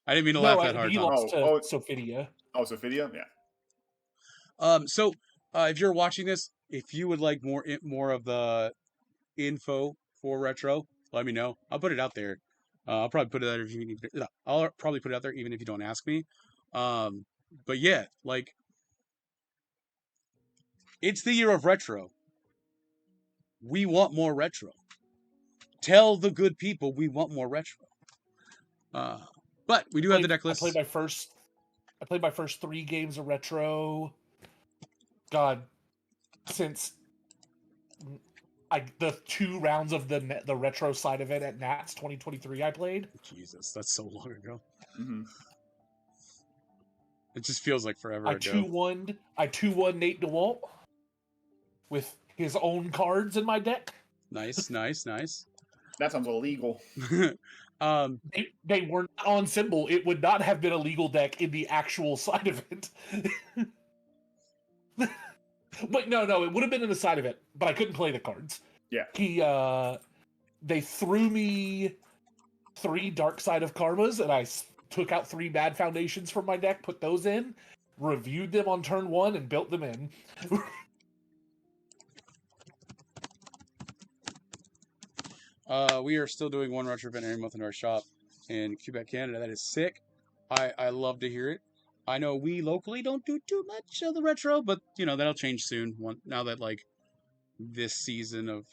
I didn't mean to laugh that hard. He lost to Sophidia. Oh, Sophidia, yeah. So if you're watching this, if you would like more of the info for retro, let me know. I'll put it out there. I'll probably put it out if you need. I'll probably put it out there even if you don't ask me. But yeah, like it's the year of retro. We want more retro. Tell the good people we want more retro. But we do have the deck list. I played my first 3 games of retro. God, since the 2 rounds of the retro side of it at Nats 2023 I played. Jesus, that's so long ago. Mm-hmm. It just feels like forever ago. I 2-1 Nate DeWalt with his own cards in my deck. Nice. That sounds illegal. They weren't on symbol. It would not have been a legal deck in the actual side of it. But no, it would have been in the side of it, but I couldn't play the cards. Yeah. They threw me 3 Dark Side of Karmas, and I took out 3 Mad Foundations from my deck, put those in, reviewed them on turn 1, and built them in. We are still doing one retro event every month in our shop in Quebec, Canada. That is sick. I love to hear it. I know we locally don't do too much of the retro, but that'll change soon. Now that like this season of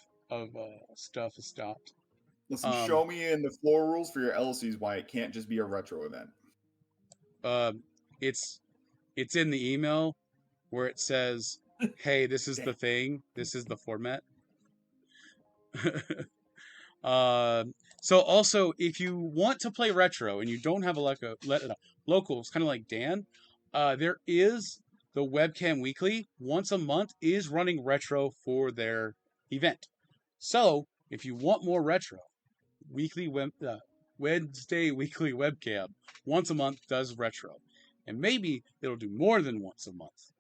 stuff is stopped. Listen, show me in the floor rules for your LCs why it can't just be a retro event. It's in the email where it says, "Hey, this is the thing. This is the format." So also, if you want to play retro and you don't have a locals, kind of like Dan, there is the Webcam Weekly once a month is running retro for their event. So if you want more retro, Wednesday weekly webcam once a month does retro, and maybe it'll do more than once a month,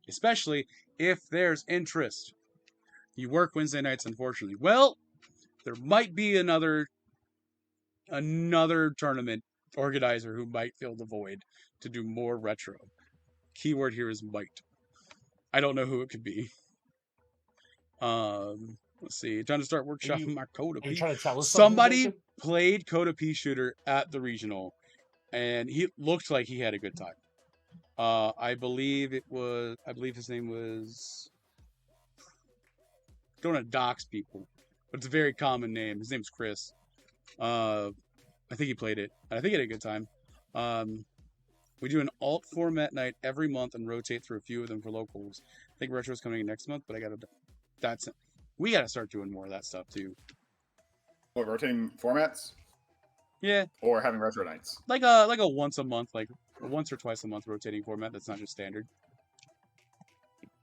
especially if there's interest. You work Wednesday nights, unfortunately. Well, there might be another tournament organizer who might fill the void to do more retro. Keyword here is might. I don't know who it could be. Let's see. Trying to start workshopping my Coda Are you P. trying to tell us Somebody something, played Coda P Shooter at the regional, and he looked like he had a good time. I believe his name was. Don't want to dox people, but it's a very common name. His name's Chris. I think he played it. I think he had a good time. We do an alt format night every month and rotate through a few of them for locals. I think retro's coming next month, but we gotta start doing more of that stuff too. What, rotating formats? Yeah. Or having retro nights? Like a once a month, like once or twice a month rotating format that's not just standard.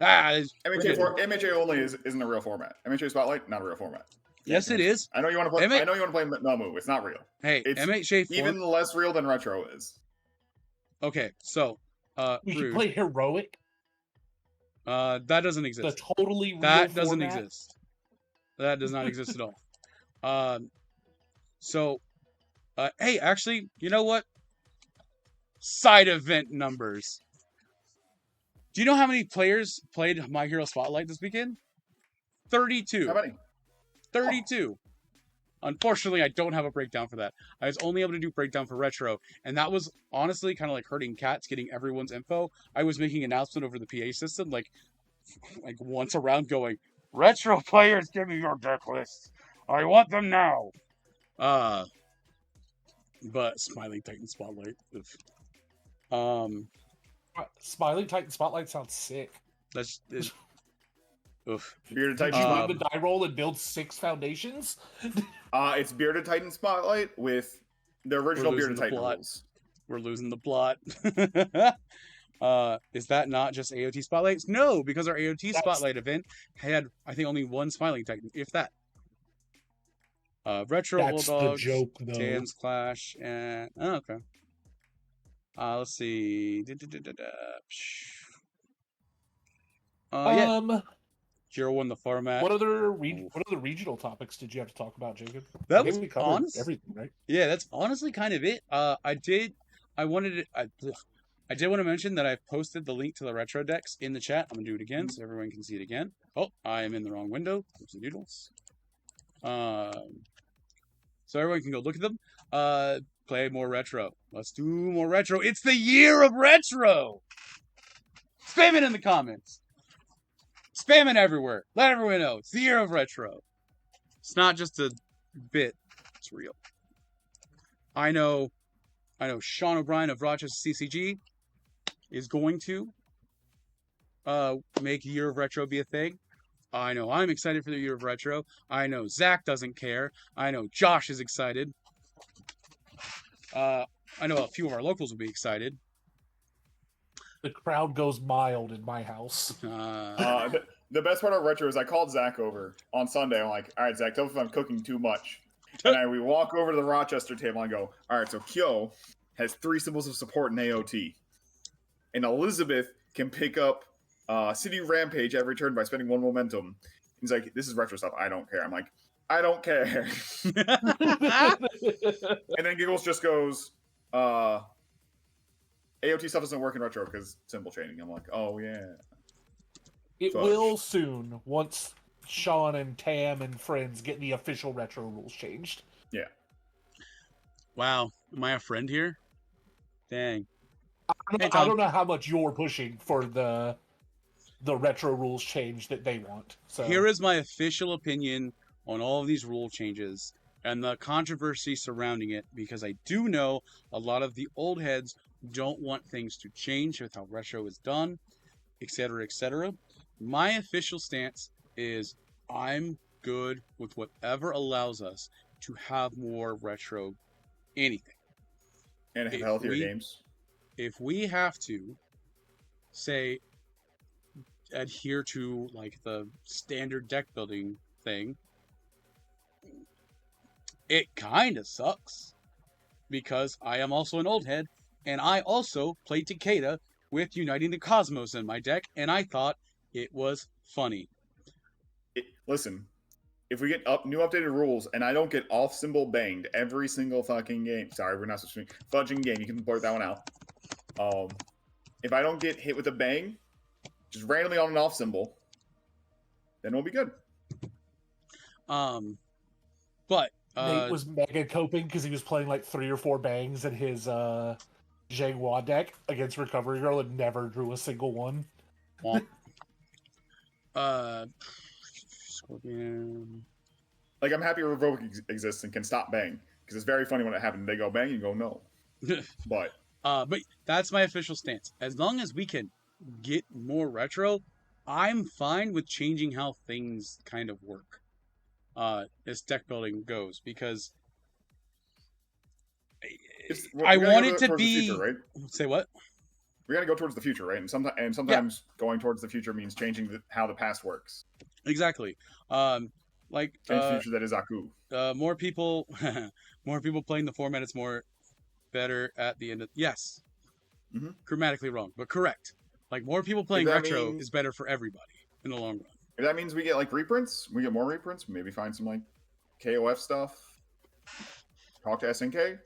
MHA only isn't a real format. MHA Spotlight, not a real format. Yes, it is. I know you want to play. I know you want to play Nomu. It's not real. Hey, it's MHA even less real than retro is. Okay, so we should play Heroic. That doesn't exist. The totally real that doesn't format. exist. That does not exist at all. Hey, actually, you know what? Side event numbers. Do you know how many players played My Hero Spotlight this weekend? 32. How many? 32. Oh. Unfortunately, I don't have a breakdown for that. I was only able to do breakdown for retro, and that was honestly kind of like herding cats, getting everyone's info. I was making an announcement over the PA system, like once around, going, "Retro players, give me your deck lists. I want them now." But Smiling Titan Spotlight. Smiling Titan Spotlight sounds sick. That's. Oof. Bearded Titan. Did you win the die roll and build 6 foundations? It's Bearded Titan Spotlight with the original Bearded Titan rules. We're losing the plot. Is that not just AOT Spotlights? No, because our AOT Spotlight event had, I think, only one Smiling Titan, if that. Retro Bulldogs, Dan's Clash, and okay. Let's see. Yeah. Hero won the format. What other regional topics did you have to talk about, Jacob? That was honestly everything, right? Yeah, that's honestly kind of it. I did want to mention that I've posted the link to the retro decks in the chat. I'm gonna do it again so everyone can see it again. Oh, I am in the wrong window. Oops, doodles. So everyone can go look at them. Play more retro. Let's do more retro. It's the year of retro. Spam it in the comments. Spam it everywhere. Let everyone know. It's the year of retro. It's not just a bit. It's real. I know Sean O'Brien of Rochester CCG is going to make Year of Retro be a thing. I know I'm excited for the Year of Retro. I know Zach doesn't care. I know Josh is excited. I know a few of our locals will be excited. The crowd goes mild in my house. The best part of retro is I called Zach over on Sunday. I'm like, all right, Zach, tell me if I'm cooking too much. And we walk over to the Rochester table and I go, all right, so Kyo has 3 symbols of support in AOT. And Elizabeth can pick up City Rampage every turn by spending 1 momentum. He's like, this is retro stuff. I don't care. I'm like, I don't care. And then Giggles just goes, AOT stuff doesn't work in retro because symbol chaining. I'm like, oh yeah. It will soon once Sean and Tam and friends get the official retro rules changed. Yeah. Wow. Am I a friend here? Dang. I don't know how much you're pushing for the retro rules change that they want. So here is my official opinion on all of these rule changes and the controversy surrounding it, because I do know a lot of the old heads don't want things to change with how retro is done, etc., etc. My official stance is I'm good with whatever allows us to have more retro anything. And have If healthier we games. if we have to say adhere to like the standard deck building thing, it kind of sucks because I am also an old head and I also played Takeda with Uniting the Cosmos in my deck, and I thought it was funny. Listen, if we get new updated rules and I don't get off symbol banged every single fucking game, sorry, we're not supposed to fudging game. You can blurt that one out. If I don't get hit with a bang, just randomly on an off symbol, then we'll be good. But Nate was mega coping because he was playing like 3 or 4 bangs in his Zhang Hua deck against Recovery Girl and never drew a single one. Scorpion. Like, I'm happy Revoke exists and can stop bang, because it's very funny when it happens. They go bang, you go no. But that's my official stance. As long as we can get more retro, I'm fine with changing how things kind of work. As deck building goes, because I want it to be. Future, right? Say what? We got to go towards the future, right? And sometimes going towards the future means changing how the past works. Exactly. Change the future that is Aku. More people playing the format. It's more better at the end of yes. Mm-hmm. Grammatically wrong, but correct. Like more people playing retro is better for everybody in the long run. If that means we get like reprints, we get more reprints. Maybe find some like KOF stuff. Talk to SNK.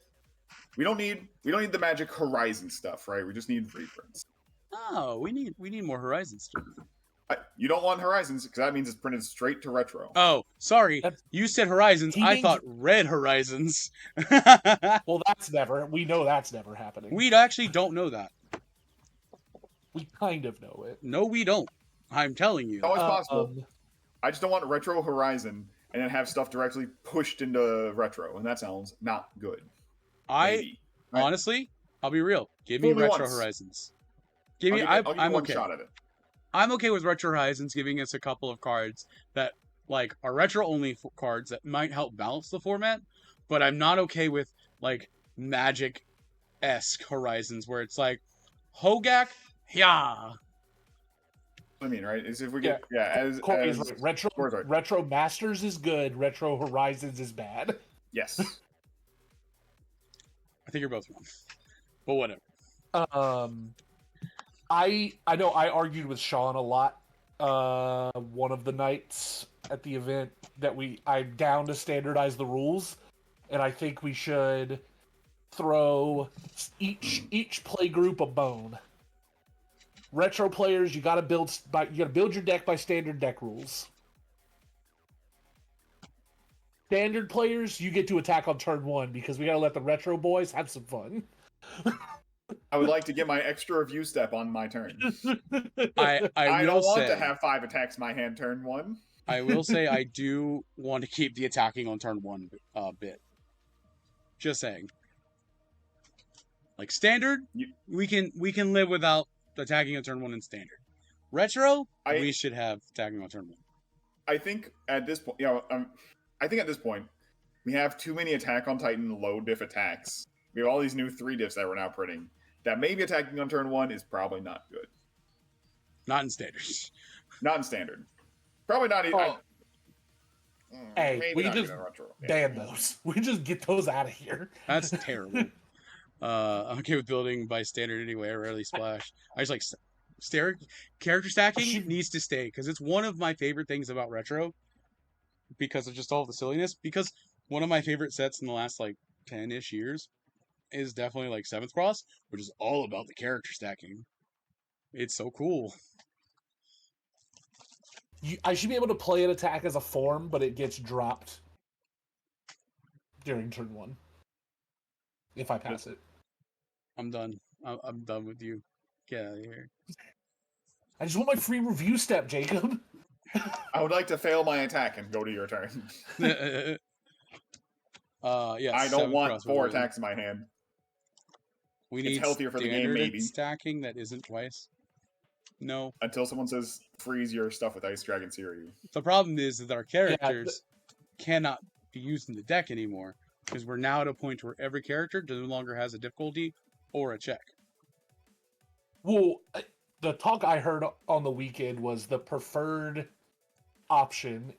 We don't need the Magic Horizon stuff, right? We just need reprints. Oh, we need more Horizons. You don't want Horizons because that means it's printed straight to retro. Oh, sorry. You said Horizons. I thought Red Horizons. Well, we know that's never happening. We actually don't know that. We kind of know it. No, we don't. I'm telling you. It's always possible. I just don't want Retro Horizon and then have stuff directly pushed into retro, and that sounds not good. Honestly, I'll be real. Give me Retro Horizons. I'm okay. Shot at it. I'm okay with Retro Horizons giving us a couple of cards that like are retro only cards that might help balance the format, but I'm not okay with like Magic-esque Horizons where it's like Hogak, yeah. I mean, right? Is if we get Corey's right. Retro Masters is good. Retro Horizons is bad. Yes. I think you're both wrong, but whatever. I know I argued with Sean a lot. One of the nights at the event that I'm down to standardize the rules, and I think we should throw each play group a bone. Retro players, you gotta build your deck by standard deck rules. Standard players, you get to attack on turn 1 because we gotta let the retro boys have some fun. I would like to get my extra review step on my turn. I don't want to have 5 attacks my hand turn 1. I will say I do want to keep the attacking on turn 1 bit. Just saying. Like standard, we can live without attacking on turn 1 in standard. Retro, we should have attacking on turn 1. I think at this point, we have too many attack on Titan low diff attacks. We have all these new 3 diffs that we're now printing. That maybe attacking on turn 1 is probably not good. Not in standard. Not in standard. Probably not even. Hey, we can just ban those. We can just get those out of here. That's terrible. I'm okay with building by standard anyway. I rarely splash. I just like character stacking needs to stay because it's one of my favorite things about retro because of just all the silliness. Because one of my favorite sets in the last like 10-ish years is definitely like 7th Cross, which is all about the character stacking. It's so cool. I should be able to play an attack as a form, but it gets dropped during turn 1 if I pass it. I'm done. I'm done with you. Get out of here. I just want my free review step, Jacob. I would like to fail my attack and go to your turn. Yeah. I don't 7 want crossbow 4 win. attacks in my hand. We It's need healthier for the game, standard maybe. stacking that isn't twice. No. Until someone says, freeze your stuff with Ice Dragon Series. The problem is that our Yeah, characters cannot be used in the deck anymore because we're now at a point where every character no longer has a difficulty or a check. well, the talk I heard on the weekend was the preferred option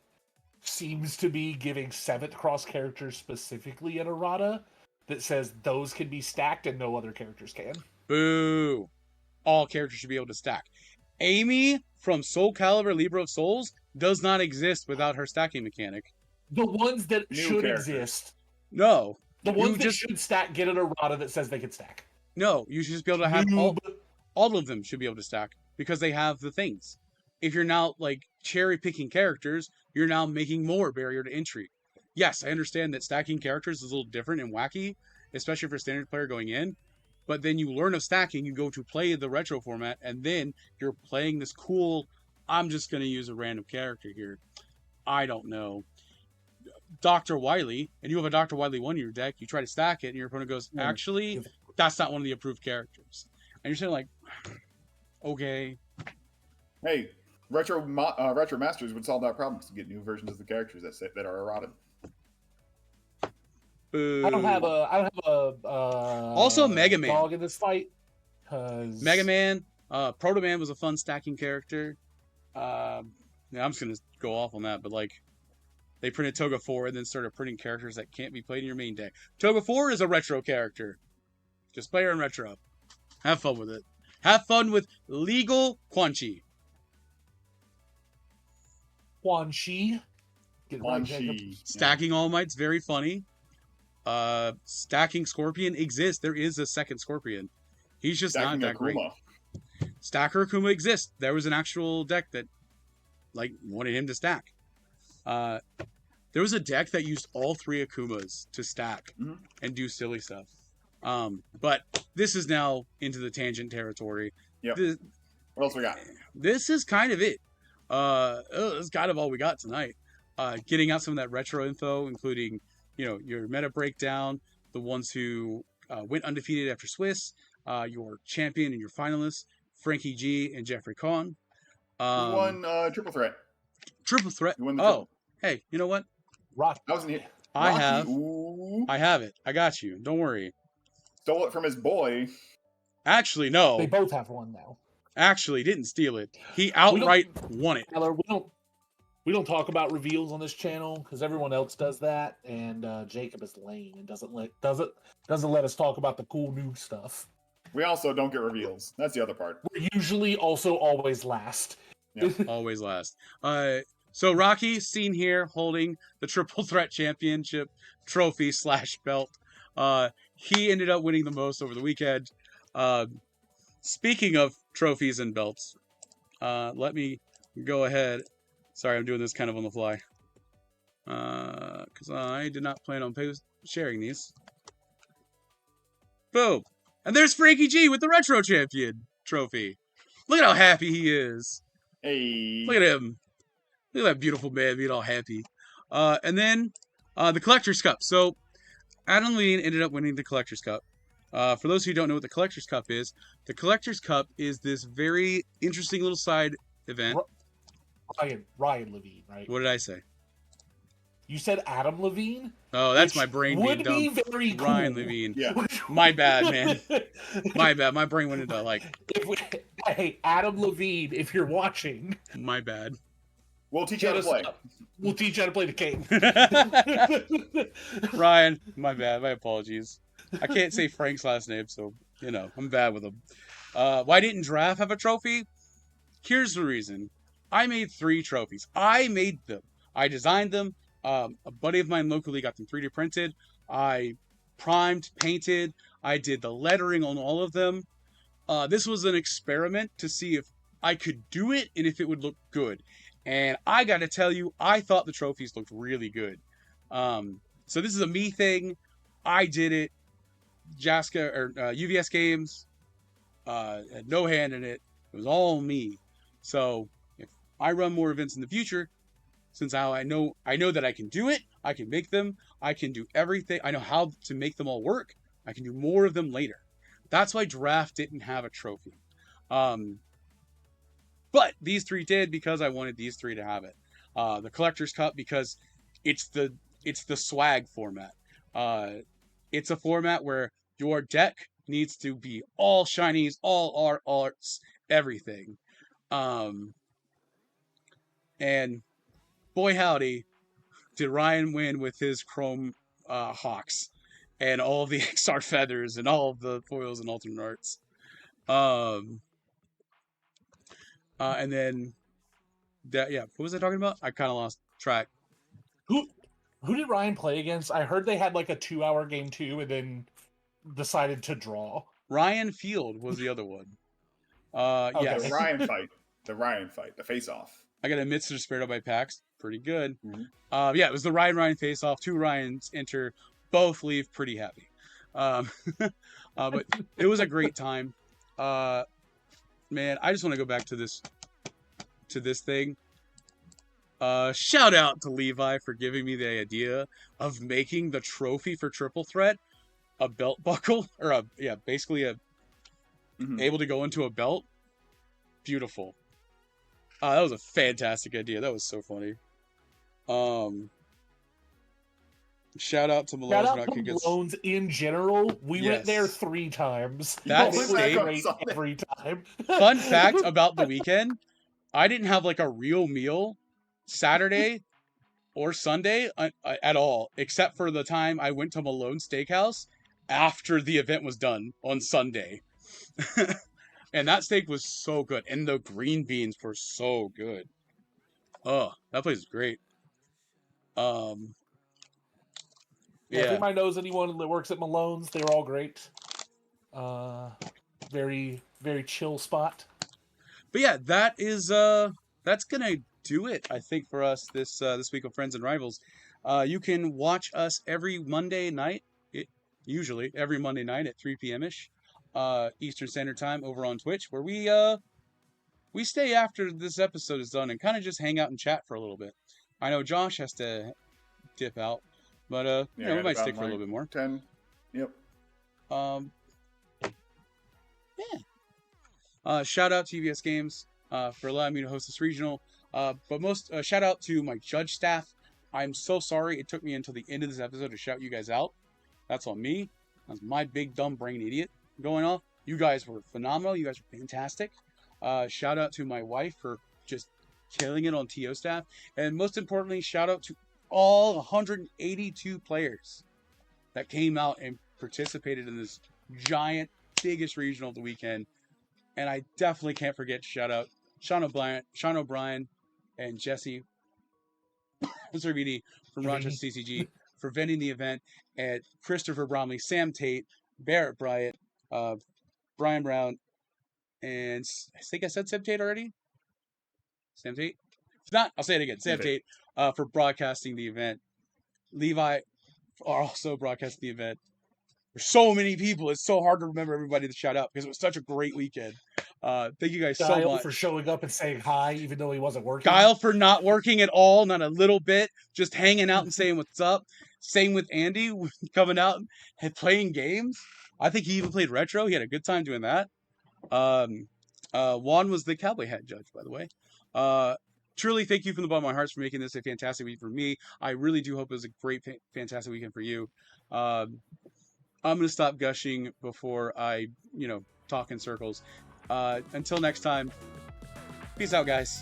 seems to be giving 7th cross characters specifically an errata that says those can be stacked and no other characters can. Boo! All characters should be able to stack. Amy from Soul Calibur Libra of Souls does not exist without her stacking mechanic. The ones that New should characters. exist, No. the You ones that just- should stack get an errata that says they can stack. No, you should just be able to have Noob. all of them should be able to stack because they have the things. If you're now like cherry picking characters, you're now making more barrier to entry. Yes, I understand that stacking characters is a little different and wacky, especially for a standard player going in. But then you learn of stacking, you go to play the retro format, and then you're playing this cool, I'm just going to use a random character here. I don't know. Dr. Wily, and you have a Dr. Wily 1 in your deck, you try to stack it, and your opponent goes, actually, that's not one of the approved characters. And you're saying like, okay. Hey, Retro Masters would solve that problem to get new versions of the characters that are errata. Boo. I don't have a Also Mega Man. dog in this fight. 'Cause Mega Man, Proto Man was a fun stacking character. Yeah, I'm just gonna go off on that, but like, they printed Toga 4 and then started printing characters that can't be played in your main deck. Toga 4 is a retro character. Just play her in retro. Have fun with it. Have fun with legal Quan Chi. Quan Chi. Get it right, Quan Jacob. Chi. Stacking All Might's very funny. Stacking Scorpion exists. There is a second Scorpion. He's just Stacking not that great. Akuma. Stacker Akuma exists. There was an actual deck that like wanted him to stack. There was a deck that used all 3 Akumas to stack Mhm. and do silly stuff. But this is now into the tangent territory. Yep. This, What else we got? this is kind of it. That's kind of all we got tonight. Getting out some of that retro info, including, you know, your meta breakdown, the ones who went undefeated after Swiss, your champion and your finalists, Frankie G and Jeffrey Kahn. Who won Triple Threat? Triple threat. Who won the Oh, triple? hey, you know what? Rock. I wasn't here. I Rocky, have. ooh, I have it. I got you. Don't worry. stole it from his boy. Actually, no. They both have one now. Actually, didn't steal it. He outright won it. Tyler, we don't talk about reveals on this channel because everyone else does that, and Jacob is lame and doesn't let us talk about the cool new stuff. We also don't get reveals. That's the other part. We're usually also always last. Always last. So Rocky, seen here holding the Triple Threat Championship trophy / belt. He ended up winning the most over the weekend. Speaking of trophies and belts, let me go ahead. Sorry, I'm doing this kind of on the fly. Because I did not plan on sharing these. Boom. And there's Frankie G with the Retro Champion trophy. Look at how happy he is. Hey. Look at him. Look at that beautiful man being all happy. And then the Collector's Cup. So Adam Levine ended up winning the Collector's Cup. For those who don't know what the Collector's Cup is, the Collector's Cup is this very interesting little side event. Ryan Levine, right? What did I say? You said Adam Levine? Oh, that's Which my brain being would be dumb. very cool. Ryan Levine. Yeah. My bad, man. My bad. My brain went into like, Hey, Adam Levine, if you're watching, my bad. We'll teach you how to play. We'll teach you how to play the game. Ryan, my bad. My apologies. I can't say Frank's last name, so, you know, I'm bad with him. Why didn't Draft have a trophy? Here's the reason. I made 3 trophies. I made them. I designed them. A buddy of mine locally got them 3D printed. I primed, painted. I did the lettering on all of them. This was an experiment to see if I could do it and if it would look good. And I got to tell you, I thought the trophies looked really good. So this is a me thing. I did it. Jaska or UVS Games had no hand in it. It was all me. So if I run more events in the future, since I know that I can do it, I can make them, I can do everything, I know how to make them all work, I can do more of them later. That's why draft didn't have a trophy. But these 3 did, because I wanted these 3 to have it. The Collector's Cup, because it's the swag format. It's a format where your deck needs to be all shinies, all arts, everything. And boy howdy, did Ryan win with his Chrome Hawks and all of the XR feathers and all of the foils and alternate arts. And then that, yeah, what was I talking about? I kind of lost track. Who did Ryan play against? I heard they had like a 2-hour game too, and then decided to draw. Ryan Field was the other one. Okay. Yes. The Ryan fight, the face-off. I got a Mr. Spirit by Pax. Pretty good. Mm-hmm. Yeah, it was the Ryan face-off. 2 Ryans enter. Both leave pretty happy. But it was a great time. Man, I just want to go back to this thing. Shout out to Levi for giving me the idea of making the trophy for Triple Threat a belt buckle, or basically able to go into a belt. Beautiful. That was a fantastic idea. That was so funny. Shout out to Malone's. Shout out to Malone's in general. We went there 3 times. That's great every time. Fun fact about the weekend: I didn't have like a real meal Saturday or Sunday at all, except for the time I went to Malone's Steakhouse after the event was done on Sunday. And that steak was so good, and the green beans were so good. Oh, that place is great. If anybody knows anyone that works at Malone's, they're all great. Very, very chill spot. But yeah, that is that's gonna do it, I think, for us this week of Friends and Rivals. You can watch us every Monday night, usually every Monday night at 3 p.m. ish, Eastern Standard Time, over on Twitch, where we stay after this episode is done and kind of just hang out and chat for a little bit. I know Josh has to dip out, but we might stick for a little bit more. 10. Yep. Shout out to UVS Games for allowing me to host this regional. But most shout out to my judge staff. I'm so sorry it took me until the end of this episode to shout you guys out. That's on me. That's my big dumb brain idiot going off. You guys were phenomenal. You guys were fantastic. Shout out to my wife for just killing it on TO staff. And most importantly, shout out to all 182 players that came out and participated in this giant, biggest regional of the weekend. And I definitely can't forget to shout out Sean O'Brien, and Jesse Servini from Rochester CCG for vending the event, and Christopher Bromley, Sam Tate, Barrett Bryant, Brian Brown, and I think I said Sam Tate already? Sam Tate? If not, I'll say it again. Sam Tate for broadcasting the event. Levi are also broadcasting the event. There's so many people. It's so hard to remember everybody to shout out because it was such a great weekend. Thank you guys so much. For showing up and saying hi, even though he wasn't working. Kyle for not working at all, not a little bit, just hanging out and saying what's up. Same with Andy coming out and playing games. I think he even played retro. He had a good time doing that. Juan was the cowboy hat judge, by the way. Truly, thank you from the bottom of my heart for making this a fantastic week for me. I really do hope it was a great, fantastic weekend for you. I'm going to stop gushing before I, talk in circles. Until next time, peace out, guys.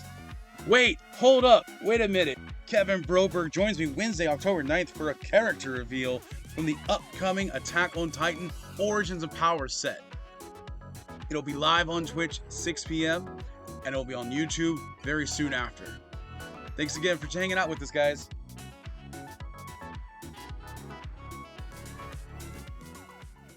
Wait, hold up. Wait a minute. Kevin Broberg joins me Wednesday, October 9th for a character reveal from the upcoming Attack on Titan Origins of Power set. It'll be live on Twitch 6 p.m. and it'll be on YouTube very soon after. Thanks again for hanging out with us, guys.